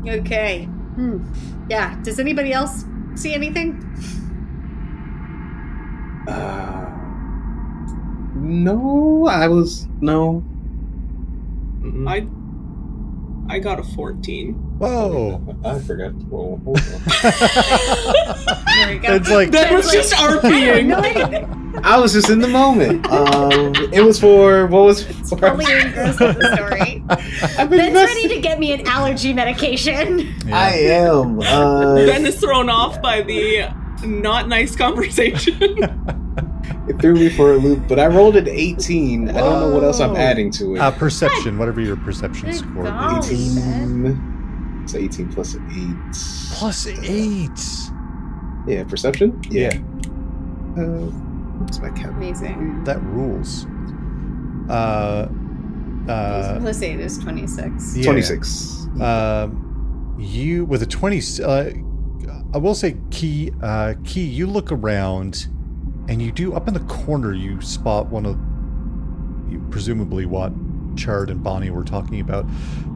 Speaker 2: Okay. Yeah. Does anybody else see anything?
Speaker 3: No. No.
Speaker 4: I got a 14.
Speaker 1: Whoa.
Speaker 3: I forgot. Whoa, hold on.
Speaker 2: There we go.
Speaker 1: It's like...
Speaker 4: That was just RPing.
Speaker 2: No,
Speaker 3: I was just in the moment. It was for... What was it for?
Speaker 2: Fully engrossed in the story. Ben's ready to get me an allergy medication.
Speaker 1: Yeah.
Speaker 3: I am.
Speaker 4: Ben is thrown off by the not nice conversation.
Speaker 3: It threw me for a loop, but I rolled an 18. I don't know what else I'm adding to it.
Speaker 1: Perception, whatever your perception
Speaker 2: Good
Speaker 1: score.
Speaker 2: golly,
Speaker 3: 18. It's 18 plus 8.
Speaker 1: Plus 8.
Speaker 3: Yeah, perception?
Speaker 1: Yeah.
Speaker 3: What's my count?
Speaker 2: Amazing.
Speaker 1: That rules.
Speaker 2: Plus 8 is 26.
Speaker 1: Yeah.
Speaker 3: 26.
Speaker 1: You, with a 20, I will say, Key, you look around, and you do, up in the corner, you spot one of, presumably what Chard and Bonnie were talking about.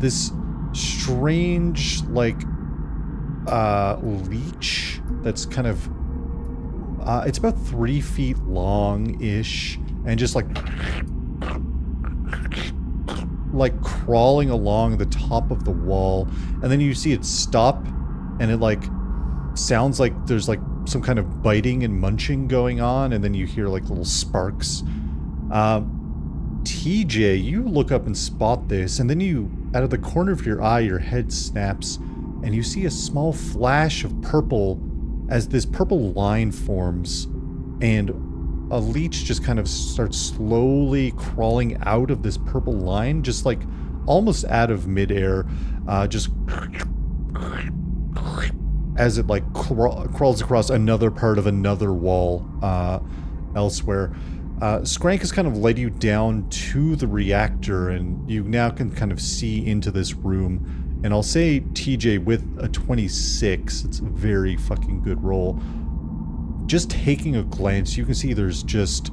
Speaker 1: This strange, like, leech that's kind of, it's about 3 feet long-ish, and just like crawling along the top of the wall, and then you see it stop, and it like sounds like there's like some kind of biting and munching going on, and then you hear like little sparks. TJ, you look up and spot this, and then you, out of the corner of your eye, your head snaps, and you see a small flash of purple as this purple line forms, and a leech just kind of starts slowly crawling out of this purple line, just like almost out of midair, just as it like crawls across another part of another wall elsewhere. Skrank has kind of led you down to the reactor, and you now can kind of see into this room. And I'll say, TJ, with a 26, it's a very fucking good roll. just taking a glance, you can see there's just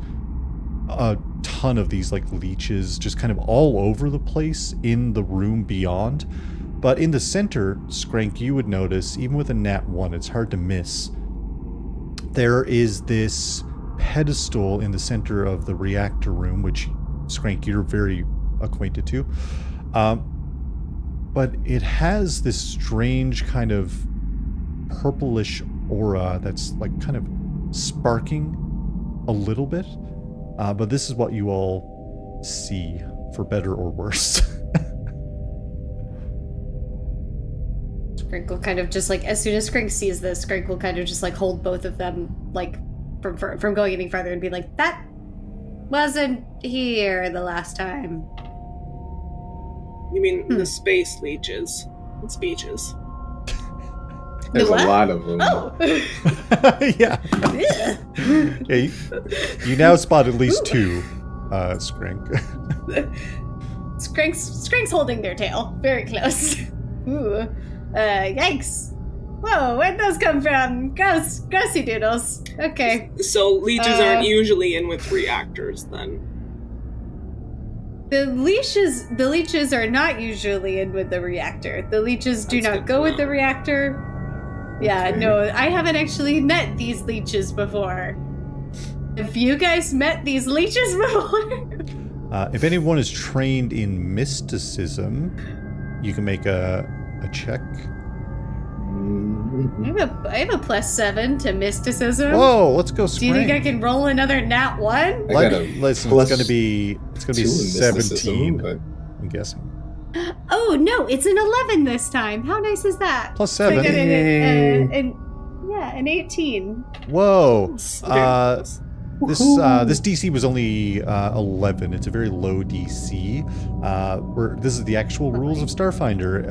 Speaker 1: a ton of these like leeches just kind of all over the place in the room beyond. But in the center, Skrank, you would notice, even with a nat 1, it's hard to miss. There is this pedestal in the center of the reactor room, which, Skrank, you're very acquainted to. But it has this strange kind of purplish aura that's like kind of sparking a little bit. But this is what you all see, for better or worse.
Speaker 2: Skrank will kind of just like, as soon as Skrank sees this, Skrank will kind of just like hold both of them like from going any further and be like, that wasn't here the last time.
Speaker 4: You mean the space leeches? It's beaches.
Speaker 3: There's a
Speaker 2: what?
Speaker 3: lot of them.
Speaker 2: Oh!
Speaker 1: Yeah. Yeah, you now spot at least 2, Skrank.
Speaker 2: Skrank's holding their tail very close. Ooh. Yikes. Whoa, where'd those come from? Grossy doodles. Okay.
Speaker 4: So leeches aren't usually in with reactors, then?
Speaker 2: The leeches are not usually in with the reactor. The leeches do
Speaker 4: That's
Speaker 2: not
Speaker 4: good
Speaker 2: go
Speaker 4: to
Speaker 2: with
Speaker 4: know.
Speaker 2: the reactor. Yeah,
Speaker 3: Okay.
Speaker 2: no, I haven't actually met these leeches before. Have you guys met these leeches before?
Speaker 1: If anyone is trained in mysticism, you can make a check.
Speaker 2: I have a +7 to mysticism.
Speaker 1: Whoa, let's go, Skrank.
Speaker 2: Do you think I can roll another nat 1?
Speaker 3: I got a
Speaker 1: Listen,
Speaker 3: plus
Speaker 1: it's gonna be
Speaker 3: 2 in mysticism,
Speaker 1: 17.
Speaker 3: but
Speaker 1: I'm guessing.
Speaker 2: Oh no, it's an 11 this time. How nice is that?
Speaker 1: Plus
Speaker 2: So I
Speaker 1: 7.
Speaker 2: got
Speaker 3: Yay.
Speaker 2: an 18.
Speaker 1: Whoa.
Speaker 4: Very close.
Speaker 1: This DC was only 11. It's a very low DC. This is the actual rules of Starfinder.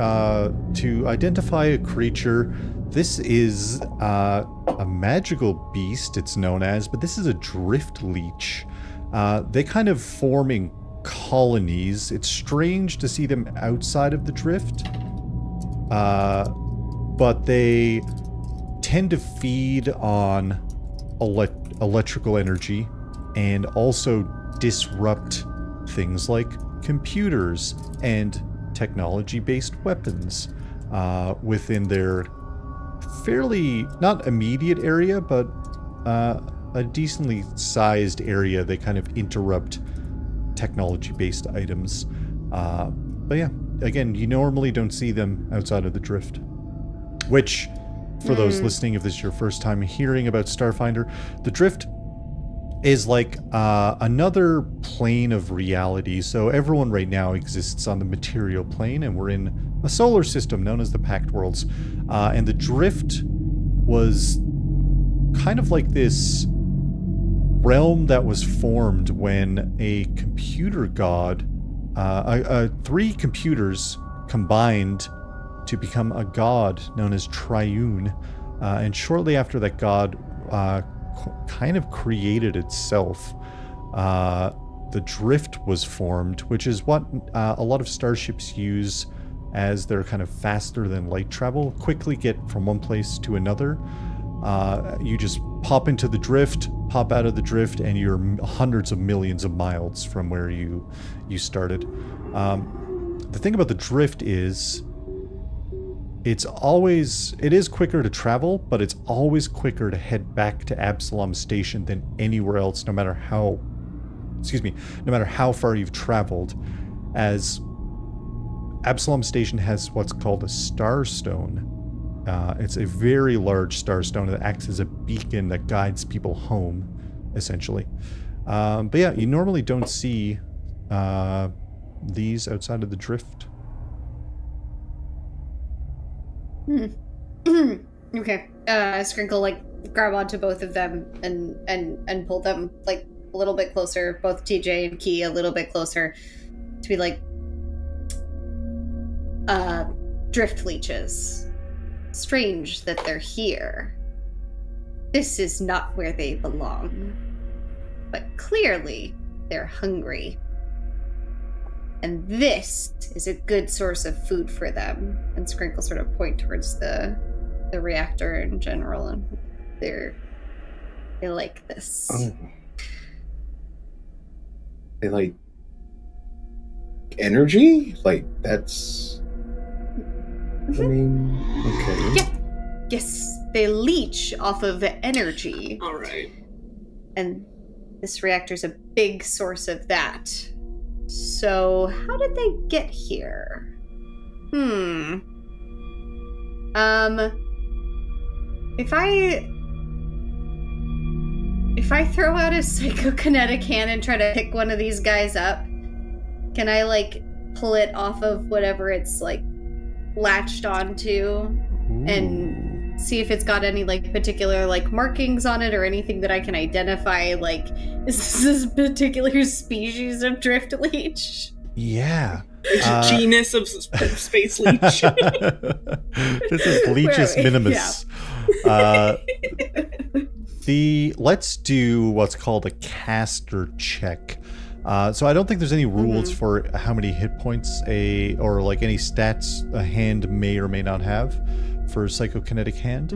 Speaker 1: To identify a creature, this is a magical beast, it's known as, but this is a drift leech. They kind of form in colonies. It's strange to see them outside of the drift, but they tend to feed on electrical energy and also disrupt things like computers and technology-based weapons within their fairly, not immediate area, but a decently sized area. They kind of interrupt technology-based items. But yeah, again, you normally don't see them outside of the drift. Which, for those listening, if this is your first time hearing about Starfinder, the drift is like another plane of reality. So everyone right now exists on the material plane, and we're in a solar system known as the Pact Worlds. And the drift was kind of like this realm that was formed when a computer god, 3 computers combined to become a god known as Triune. And shortly after that god kind of created itself, the drift was formed, which is what a lot of starships use as they're kind of faster than light travel, quickly get from one place to another. You just pop into the drift, pop out of the drift, and you're hundreds of millions of miles from where you started. The thing about the drift is it is quicker to travel, but it's always quicker to head back to Absalom Station than anywhere else, no matter how far you've traveled, as Absalom Station has what's called a star stone. It's a very large star stone that acts as a beacon that guides people home, essentially. But yeah, you normally don't see these outside of the drift.
Speaker 2: Okay. Sprinkle like grab onto both of them and pull them like a little bit closer, both TJ and Key a little bit closer, to be like drift leeches. Strange that they're here. This is not where they belong. But clearly, they're hungry. And this is a good source of food for them. And Sprinkle sort of point towards the reactor in general, and they're They like this.
Speaker 3: Oh. They like energy? Like, that's... I mean, okay.
Speaker 2: Yeah. Yes, they leech off of energy.
Speaker 4: All right.
Speaker 2: And this reactor's a big source of that. So, how did they get here? If I throw out a psychokinetic hand and try to pick one of these guys up, can I, like, pull it off of whatever it's, like, latched onto and see if it's got any, like, particular, like, markings on it or anything that I can identify, like, is this a particular species of drift leech?
Speaker 1: Yeah.
Speaker 4: Genus of space leech.
Speaker 1: This is Leechus minimus. Let's do what's called a caster check. So I don't think there's any rules for how many hit points or like any stats a hand may or may not have for psychokinetic hand.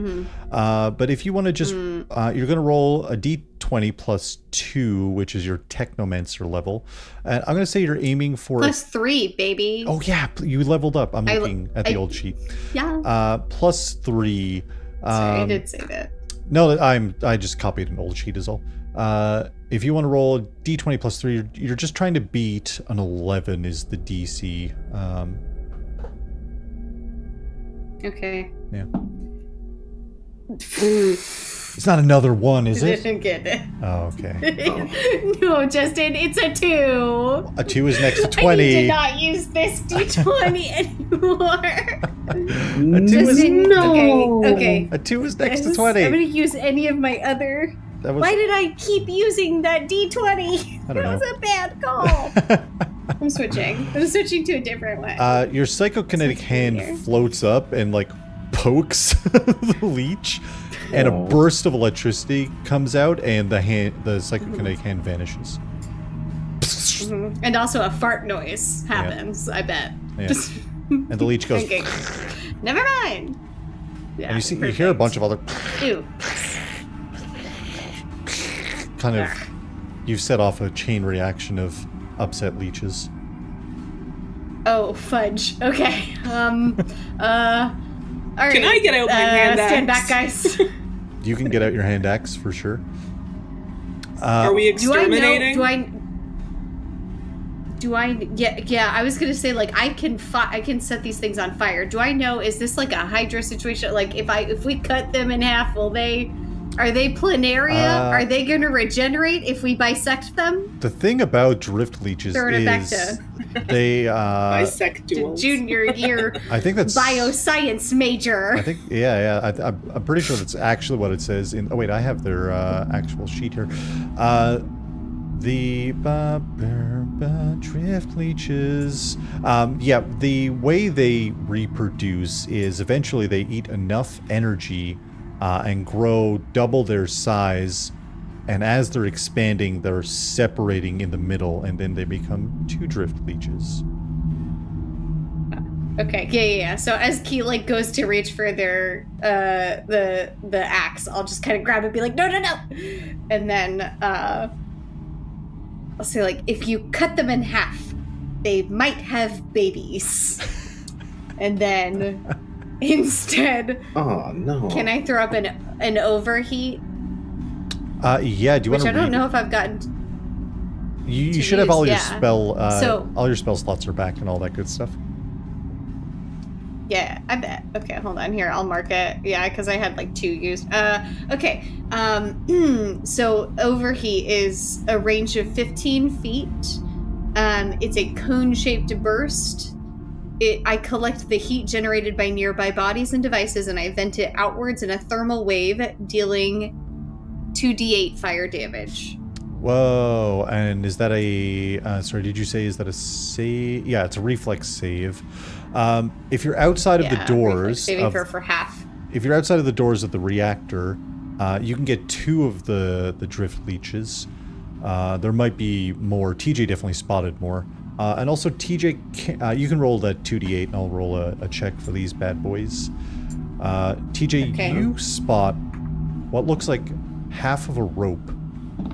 Speaker 1: But if you want to just, you're going to roll a d20 plus 2, which is your technomancer level. And I'm going to say you're aiming for
Speaker 2: +3, baby.
Speaker 1: Oh yeah, you leveled up. I'm looking at the old sheet.
Speaker 2: Yeah.
Speaker 1: +3.
Speaker 2: Sorry, I did say that.
Speaker 1: No, I just copied an old sheet is all. If you want to roll a d20 plus 3, you're just trying to beat an 11 is the DC.
Speaker 2: Okay.
Speaker 1: Yeah. It's not another 1, is it?
Speaker 2: Didn't get it.
Speaker 1: Oh, okay.
Speaker 2: No, Justin, it's a 2.
Speaker 1: A 2 is next to
Speaker 2: I
Speaker 1: 20.
Speaker 2: need to not use this d20 anymore.
Speaker 1: A 2 is
Speaker 3: No.
Speaker 2: Okay.
Speaker 1: A 2 is next to 20.
Speaker 2: I'm gonna use any of my other.
Speaker 1: That was,
Speaker 2: Why did I keep using that d20?
Speaker 1: I don't know.
Speaker 2: That was a bad call. I'm switching. I'm switching to a different one.
Speaker 1: your psychokinetic hand
Speaker 2: here.
Speaker 1: floats up and like pokes the leech, and a burst of electricity comes out, and the psychokinetic hand vanishes.
Speaker 2: And also a fart noise happens, I bet.
Speaker 1: Yeah. And the leech goes.
Speaker 2: Okay. Never mind. Yeah,
Speaker 1: And you hear a bunch of other
Speaker 2: Ew.
Speaker 1: kind of. You've set off a chain reaction of upset leeches.
Speaker 2: Oh, fudge. Okay. All right.
Speaker 4: Can I get out my hand
Speaker 2: Stand
Speaker 4: axe?
Speaker 2: back, guys.
Speaker 1: You can get out your hand axe for sure.
Speaker 4: Are we exterminating?
Speaker 2: Yeah, I was gonna say, like, I can set these things on fire. Do I know, is this like a Hydra situation? Like, if we cut them in half, are they planaria? Are they gonna regenerate if we bisect them?
Speaker 1: The thing about drift leeches
Speaker 2: Throwing it back
Speaker 1: is
Speaker 2: to
Speaker 1: they
Speaker 4: Bisexuals.
Speaker 2: junior year
Speaker 1: I think that's
Speaker 2: bioscience major.
Speaker 1: I think I'm pretty sure that's actually what it says in. Oh wait, I have their actual sheet here. The drift leeches. The way they reproduce is eventually they eat enough energy and grow double their size, and as they're expanding, they're separating in the middle, and then they become 2 drift leeches.
Speaker 2: Okay, yeah. So as Key like goes to reach for their the axe, I'll just kind of grab it and be like, no, and then I'll say, like, if you cut them in half, they might have babies. And then instead,
Speaker 3: Oh no.
Speaker 2: can I throw up an overheat?
Speaker 1: Yeah. Do you want
Speaker 2: Which
Speaker 1: to?
Speaker 2: I don't know if I've gotten.
Speaker 1: You
Speaker 2: to
Speaker 1: should have all
Speaker 2: use,
Speaker 1: your
Speaker 2: yeah.
Speaker 1: spell.
Speaker 2: So-
Speaker 1: all your spell slots are back and all that good stuff.
Speaker 2: Yeah, I bet. Okay, hold on here. I'll mark it. Yeah, because I had like 2 used. Okay. So overheat is a range of 15 feet. It's a cone-shaped burst. I collect the heat generated by nearby bodies and devices, and I vent it outwards in a thermal wave, dealing 2d8 fire damage.
Speaker 1: Whoa! And is that a? Sorry, did you say is that a save? Yeah, it's a reflex save. If you're outside of the doors,
Speaker 2: saving for half.
Speaker 1: If you're outside of the doors of the reactor, you can get 2 of the drift leeches. There might be more. TJ definitely spotted more. And also TJ, you can roll that 2d8, and I'll roll a check for these bad boys. TJ,
Speaker 2: Okay.
Speaker 1: you spot what looks like half of a rope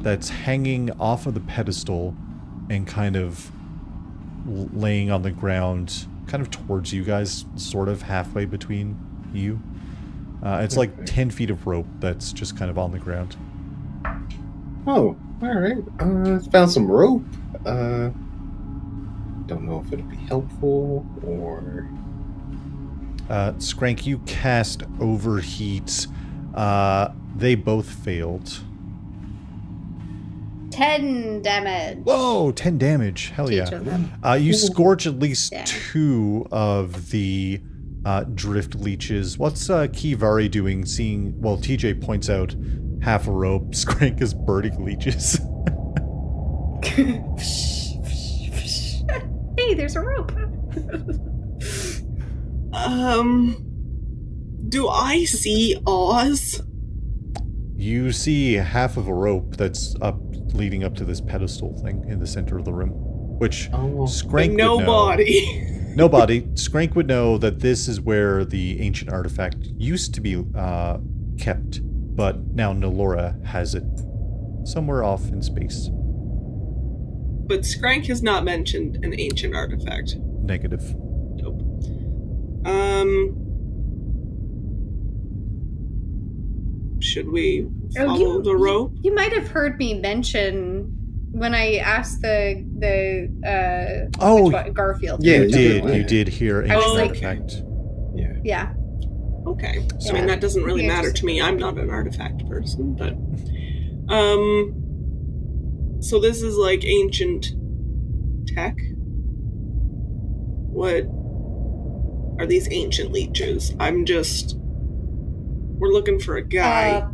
Speaker 1: that's hanging off of the pedestal and kind of laying on the ground, kind of towards you guys, sort of halfway between you. It's like 10 feet of rope that's just kind of on the ground.
Speaker 3: Oh, alright. Found some rope. Don't know if it'll be helpful or...
Speaker 1: Skrank, you cast Overheat. They both failed.
Speaker 2: 10 damage.
Speaker 1: Whoa, 10 damage. Hell
Speaker 2: Each
Speaker 1: yeah.
Speaker 2: of them.
Speaker 1: You scorch at least
Speaker 2: Yeah.
Speaker 1: 2 of the drift leeches. What's Kivari doing seeing... Well, TJ points out half a rope. Skrank is birding leeches.
Speaker 2: Hey, there's a rope.
Speaker 4: Do I see Oz?
Speaker 1: You see half of a rope that's leading up to this pedestal thing in the center of the room, which Skrank would know.
Speaker 4: Nobody.
Speaker 1: Nobody. Skrank would know that this is where the ancient artifact used to be kept, but now Nalora has it somewhere off in space.
Speaker 4: But Skrank has not mentioned an ancient artifact.
Speaker 1: Negative.
Speaker 4: Nope. Should we follow the rope?
Speaker 2: You might have heard me mention when I asked the Garfield.
Speaker 3: Yeah,
Speaker 1: You did hear
Speaker 2: I was
Speaker 1: ancient
Speaker 2: like-
Speaker 1: artifact.
Speaker 2: Yeah.
Speaker 4: Okay.
Speaker 1: So-
Speaker 4: I mean, that doesn't really
Speaker 2: Yeah,
Speaker 4: matter
Speaker 2: just-
Speaker 4: to me. I'm not an artifact person, but... So this is like ancient tech? What are these ancient leeches? We're looking for a guy.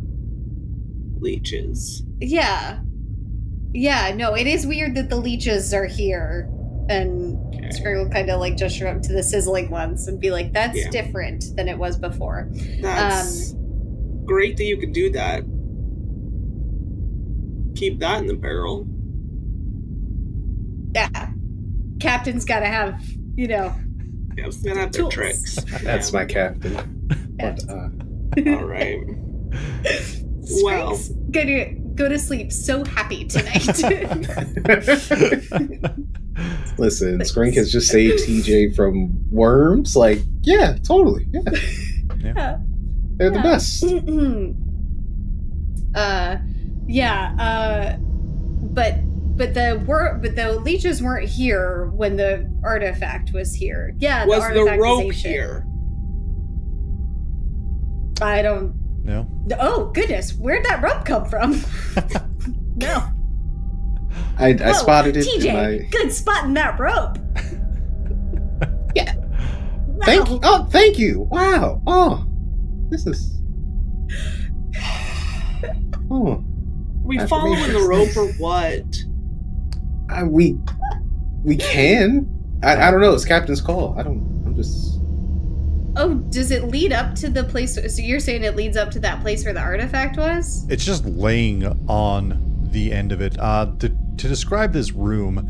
Speaker 4: Leeches.
Speaker 2: Yeah. Yeah, no, it is weird that the leeches are here. And Skrank will kind of like gesture up to the sizzling ones and be like, that's
Speaker 4: Yeah.
Speaker 2: different than it was before.
Speaker 4: That's great that you could do that. Keep that in the barrel.
Speaker 2: Yeah. Captain's got to have,
Speaker 4: Yeah, it's gonna have their
Speaker 2: Tools.
Speaker 4: tricks.
Speaker 3: That's my captain. But,
Speaker 4: All right. Well,
Speaker 2: Skrank's gonna go to sleep so happy tonight.
Speaker 3: listen, Skrank has just saved TJ from worms. Like, yeah, totally. Yeah.
Speaker 2: Yeah.
Speaker 3: They're the best.
Speaker 2: But the leeches weren't here when the artifact was here. Yeah,
Speaker 4: was
Speaker 2: the
Speaker 4: the
Speaker 2: artifact
Speaker 4: rope
Speaker 2: is ancient.
Speaker 4: here?
Speaker 2: I don't.
Speaker 1: No?
Speaker 2: Oh goodness, where'd that rope come from? No.
Speaker 3: I
Speaker 2: Whoa,
Speaker 3: spotted it
Speaker 2: TJ,
Speaker 3: in my...
Speaker 2: good spotting that rope.
Speaker 3: Yeah.
Speaker 2: Wow.
Speaker 3: Thank you. Wow. Oh, this is... Oh.
Speaker 4: We following the rope or what?
Speaker 3: We can. I don't know. It's Captain's call. I'm just...
Speaker 2: Oh, does it lead up to the place? So you're saying it leads up to that place where the artifact was?
Speaker 1: It's just laying on the end of it. To describe this room,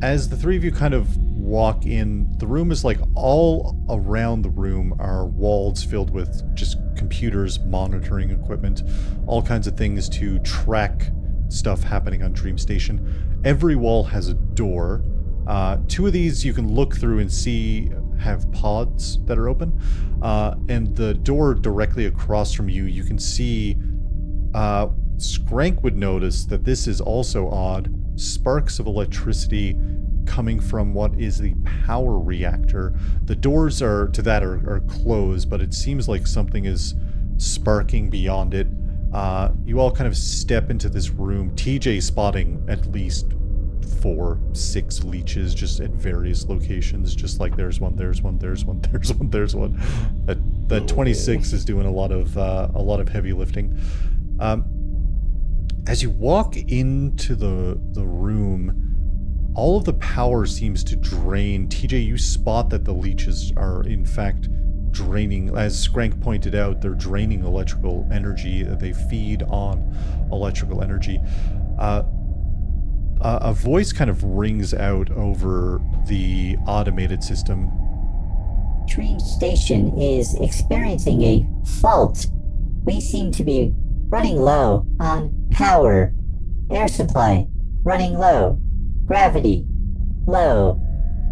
Speaker 1: as the three of you kind of walk in, the room is like all around the room are walls filled with just computers, monitoring equipment, all kinds of things to track stuff happening on Dream Station. Every wall has a door. 2 of these you can look through and see have pods that are open. And the door directly across from you, you can see Skrank would notice that this is also odd. Sparks of electricity coming from what is the power reactor. The doors are closed, but it seems like something is sparking beyond it. You all kind of step into this room. TJ spotting at least 4, 6 leeches just at various locations, just like there's one. That 26 is doing a lot of heavy lifting. As you walk into the room, all of the power seems to drain. TJ, you spot that the leeches are in fact draining. As Skrank pointed out, they're draining electrical energy. They feed on electrical energy. A voice kind of rings out over the automated system.
Speaker 5: Dream Station is experiencing a fault. We seem to be running low on power. Air supply, running low. Gravity, low.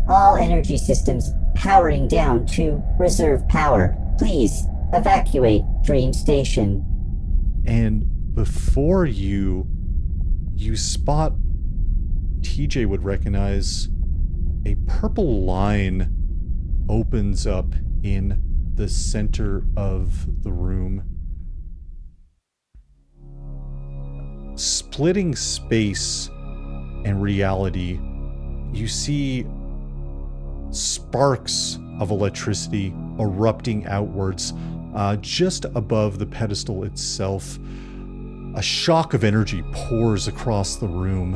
Speaker 5: All energy systems powering down to reserve power. Please evacuate Dream Station.
Speaker 1: And before you spot, TJ would recognize, a purple line opens up in the center of the room, splitting space and reality. You see sparks of electricity erupting outwards just above the pedestal itself. A shock of energy pours across the room,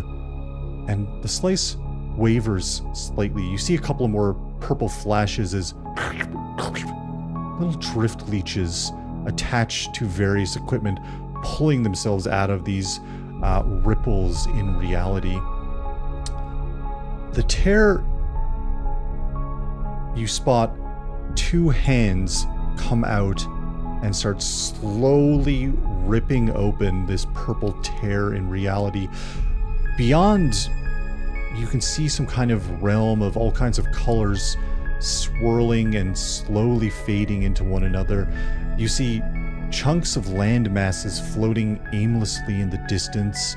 Speaker 1: and the slice wavers slightly. You see a couple of more purple flashes as little drift leeches attached to various equipment, pulling themselves out of these ripples in reality. The tear, you spot two hands come out and start slowly ripping open this purple tear in reality. Beyond, you can see some kind of realm of all kinds of colors swirling and slowly fading into one another. You see chunks of land masses floating aimlessly in the distance.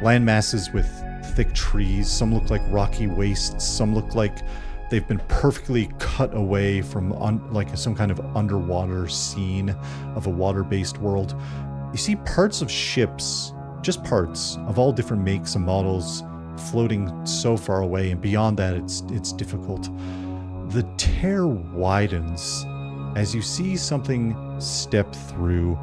Speaker 1: Land masses with thick trees. Some look like rocky wastes. Some look like they've been perfectly cut away from like some kind of underwater scene of a water-based world. You see parts of ships, just parts of all different makes and models, floating so far away, and beyond that it's difficult. The tear widens as you see something step through.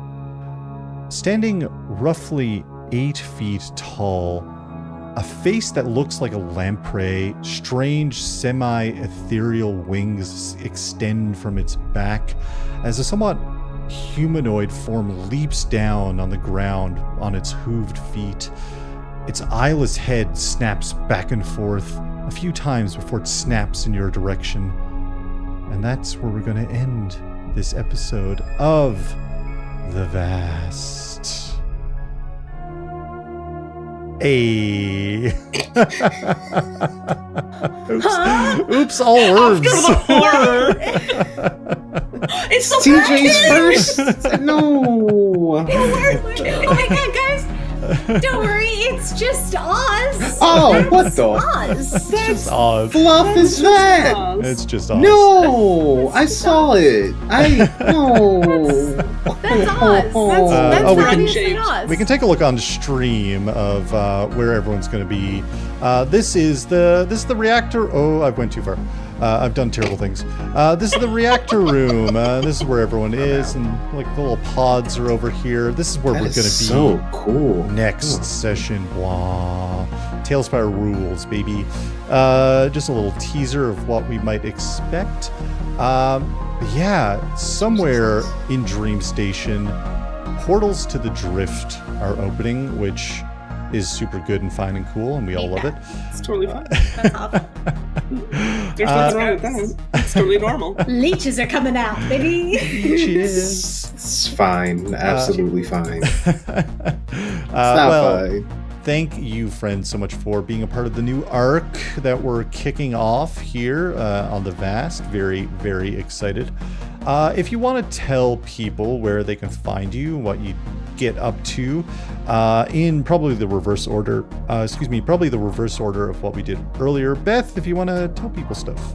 Speaker 1: Standing roughly 8 feet tall, a face that looks like a lamprey, strange semi-ethereal wings extend from its back as a somewhat humanoid form leaps down on the ground on its hooved feet. Its eyeless head snaps back and forth a few times before it snaps in your direction. And that's where we're going to end this episode of The Vast. Hey. Oops, all words.
Speaker 4: After the horror. It's so
Speaker 3: TJ's first. No.
Speaker 2: Oh my god, guys! Don't worry, it's just Oz.
Speaker 3: Oh, what the?
Speaker 2: Oz.
Speaker 1: It's just Oz.
Speaker 3: Fluff is that?
Speaker 1: It's just Oz.
Speaker 3: No, I saw it. No.
Speaker 2: That's Oz. That's
Speaker 1: we
Speaker 2: obviously
Speaker 4: can-
Speaker 2: Oz.
Speaker 1: We can take a look on stream of where everyone's going to be. This is the reactor. Oh, I went too far. I've done terrible things. This is the reactor room. This is where everyone is, and like the little pods are over here. This is where we're going to be.
Speaker 3: So cool.
Speaker 1: Next session. Blah. Tailspire rules, baby. Just a little teaser of what we might expect. Yeah, somewhere in Dream Station, portals to the Drift are opening, which is super good and fine and cool, and we all love it.
Speaker 4: It's totally fine.
Speaker 2: That's awful.
Speaker 4: There's nothing wrong with that. It's totally normal.
Speaker 2: Leeches are coming out, baby.
Speaker 1: Cheers.
Speaker 3: It's fine. Absolutely fine. It's not
Speaker 1: Well,
Speaker 3: fine.
Speaker 1: thank you, friends, so much for being a part of the new arc that we're kicking off here on the Vast. Very, very excited. If you want to tell people where they can find you, what you get up to, in probably the reverse order, probably the reverse order of what we did earlier. Beth, if you want to tell people stuff.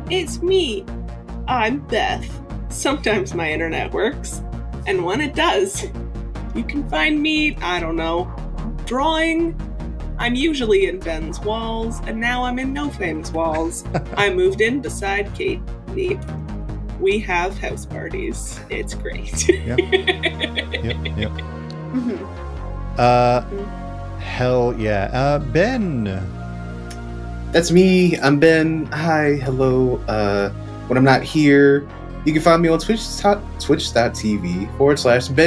Speaker 4: It's me. I'm Beth. Sometimes my internet works, and when it does, you can find me, I don't know, drawing. I'm usually in Ben's walls, and now I'm in Nofame's walls. I moved in beside Kate. We have house parties. It's great.
Speaker 1: Yep. Yep. Hell yeah. Ben.
Speaker 3: That's me. I'm Ben. Hi. Hello. When I'm not here, you can find me on twitch.tv/Ben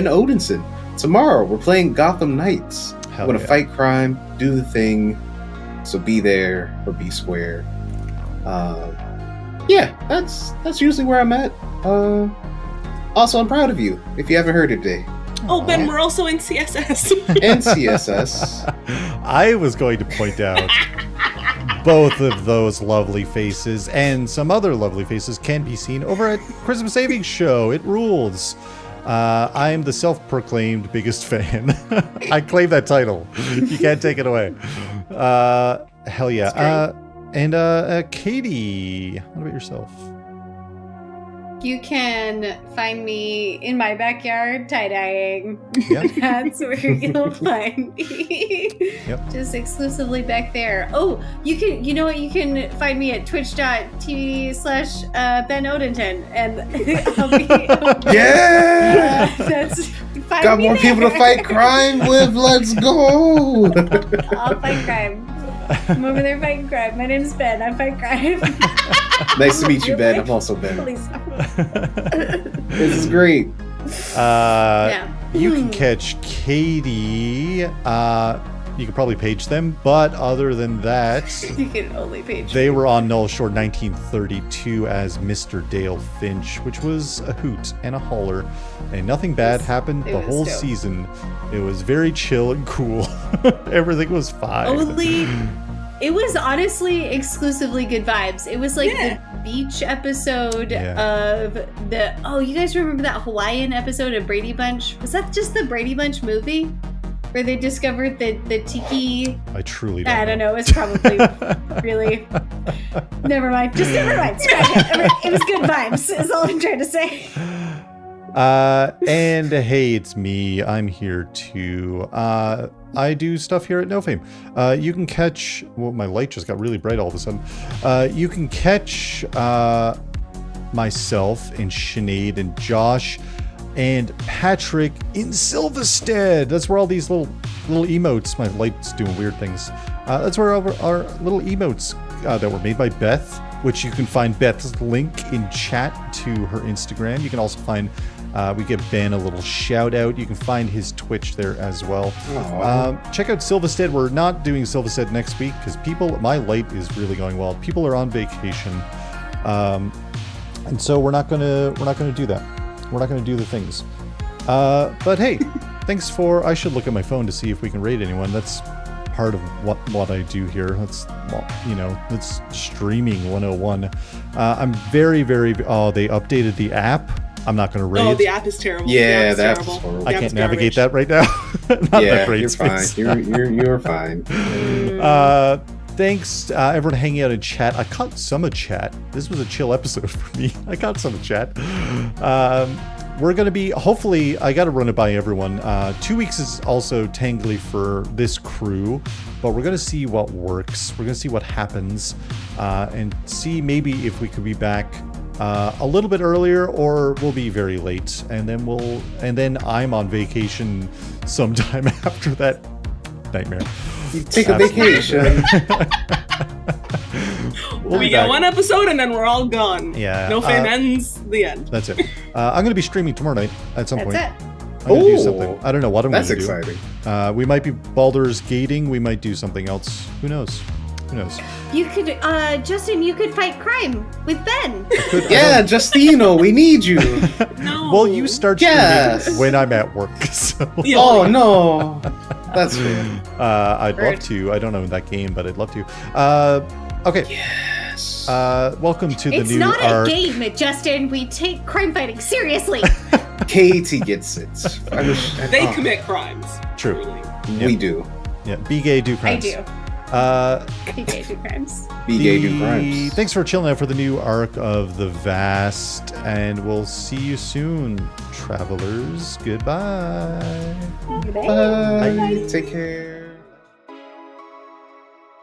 Speaker 3: Odinson. Tomorrow, we're playing Gotham Knights.
Speaker 1: Hell
Speaker 3: We're going to
Speaker 1: yeah.
Speaker 3: fight crime, do the thing. So be there or be square. Yeah, that's usually where I'm at. Also, I'm proud of you. If you haven't heard it today,
Speaker 4: Oh, Ben, we're also in CSS.
Speaker 3: And CSS.
Speaker 1: I was going to point out both of those lovely faces and some other lovely faces can be seen over at Christmas Savings Show. It rules. I am the self-proclaimed biggest fan. I claim that title. You can't take it away. Hell yeah. And Katie, what about yourself?
Speaker 2: You can find me in my backyard tie-dyeing.
Speaker 1: Yeah.
Speaker 2: That's where you'll find me.
Speaker 1: Yep.
Speaker 2: Just exclusively back there. Oh, you know what? You can find me at twitch.tv/Ben Odinton. And I'll be...
Speaker 3: Yeah!
Speaker 2: That's...
Speaker 3: Got more people to fight crime with. Let's go!
Speaker 2: I'll fight crime. I'm over there fighting crime. My name's Ben. I fight crime.
Speaker 3: Nice to meet you, Ben. I'm also Ben.
Speaker 2: Please.
Speaker 3: This is great.
Speaker 1: You can catch Katie. You can probably page them, but other than that,
Speaker 2: You can only page
Speaker 1: they were on Null Shore 1932 as Mr. Dale Finch, which was a hoot and a holler, and nothing bad happened
Speaker 2: it
Speaker 1: the
Speaker 2: was
Speaker 1: whole
Speaker 2: dope.
Speaker 1: season. It was very chill and cool. Everything was fine.
Speaker 2: It was honestly exclusively good vibes. It was like the beach episode of the... Oh, you guys remember that Hawaiian episode of Brady Bunch? Was that just the Brady Bunch movie? Where they discovered the tiki...
Speaker 1: I truly don't
Speaker 2: I don't know. It's probably really... Never mind. Just never mind. Scratch it. It was good vibes is all I'm trying to say.
Speaker 1: And hey, it's me. I'm here too. I do stuff here at nofame. You can catch... Well, my light just got really bright all of a sudden. You can catch myself and Sinead and Josh and Patrick in Silvistead. That's where all these little emotes... My light's doing weird things. That's where our little emotes that were made by Beth, which you can find Beth's link in chat to her Instagram. You can also find... we give Ben a little shout out. You can find his Twitch there as well. Check out Silvistead. We're not doing Silvistead next week because my light is really going well. People are on vacation, and so we're not gonna do that. We're not gonna do the things. But hey, thanks for. I should look at my phone to see if we can rate anyone. That's part of what I do here. That's it's streaming 101. I'm very very. Oh, they updated the app. I'm not going to rate.
Speaker 4: Oh, the app is terrible.
Speaker 3: Yeah,
Speaker 4: the
Speaker 3: that
Speaker 4: app's
Speaker 3: was horrible.
Speaker 1: I can't navigate that right now. Not
Speaker 3: Yeah,
Speaker 1: that great
Speaker 3: you're
Speaker 1: space.
Speaker 3: fine. You're fine.
Speaker 1: Thanks, everyone hanging out in chat. I caught some of chat. This was a chill episode for me. I caught some of chat. We're going to be, hopefully, I got to run it by everyone. 2 weeks is also tangly for this crew, but we're going to see what works. We're going to see what happens, and see maybe if we could be back a little bit earlier, or we'll be very late, and then I'm on vacation sometime after that nightmare.
Speaker 3: You take a vacation.
Speaker 4: We get one episode and then we're all gone.
Speaker 1: Yeah.
Speaker 4: Nofame ends the end.
Speaker 1: That's it. I'm going to be streaming tomorrow night at some point.
Speaker 2: That's it.
Speaker 1: I'm going to do something. I don't know what I'm going to do.
Speaker 3: That's exciting.
Speaker 1: We might be Baldur's Gating. We might do something else. Who knows? Who knows?
Speaker 2: You could, Justin, you could fight crime with Ben.
Speaker 3: Yeah, Justino, we need you.
Speaker 4: No.
Speaker 1: Well, you start streaming
Speaker 3: Yes.
Speaker 1: when I'm at work. So.
Speaker 4: Yeah.
Speaker 3: Oh, no. That's fair.
Speaker 1: I'd love to. I don't know that game, but I'd love to. Okay.
Speaker 3: Yes.
Speaker 1: Welcome to the
Speaker 2: It's
Speaker 1: new
Speaker 2: not
Speaker 1: arc.
Speaker 2: a game, Justin. We take crime fighting seriously.
Speaker 3: Katie gets it.
Speaker 4: They commit crimes.
Speaker 1: True.
Speaker 4: Truly.
Speaker 3: We do.
Speaker 1: Yeah, be gay, do
Speaker 2: I
Speaker 1: crimes.
Speaker 2: do. Be gay, do crimes.
Speaker 3: Be gay, do crimes.
Speaker 1: Thanks for chilling out for the new arc of the Vast, and we'll see you soon, travelers. Goodbye.
Speaker 2: Goodbye.
Speaker 3: Bye. Take care.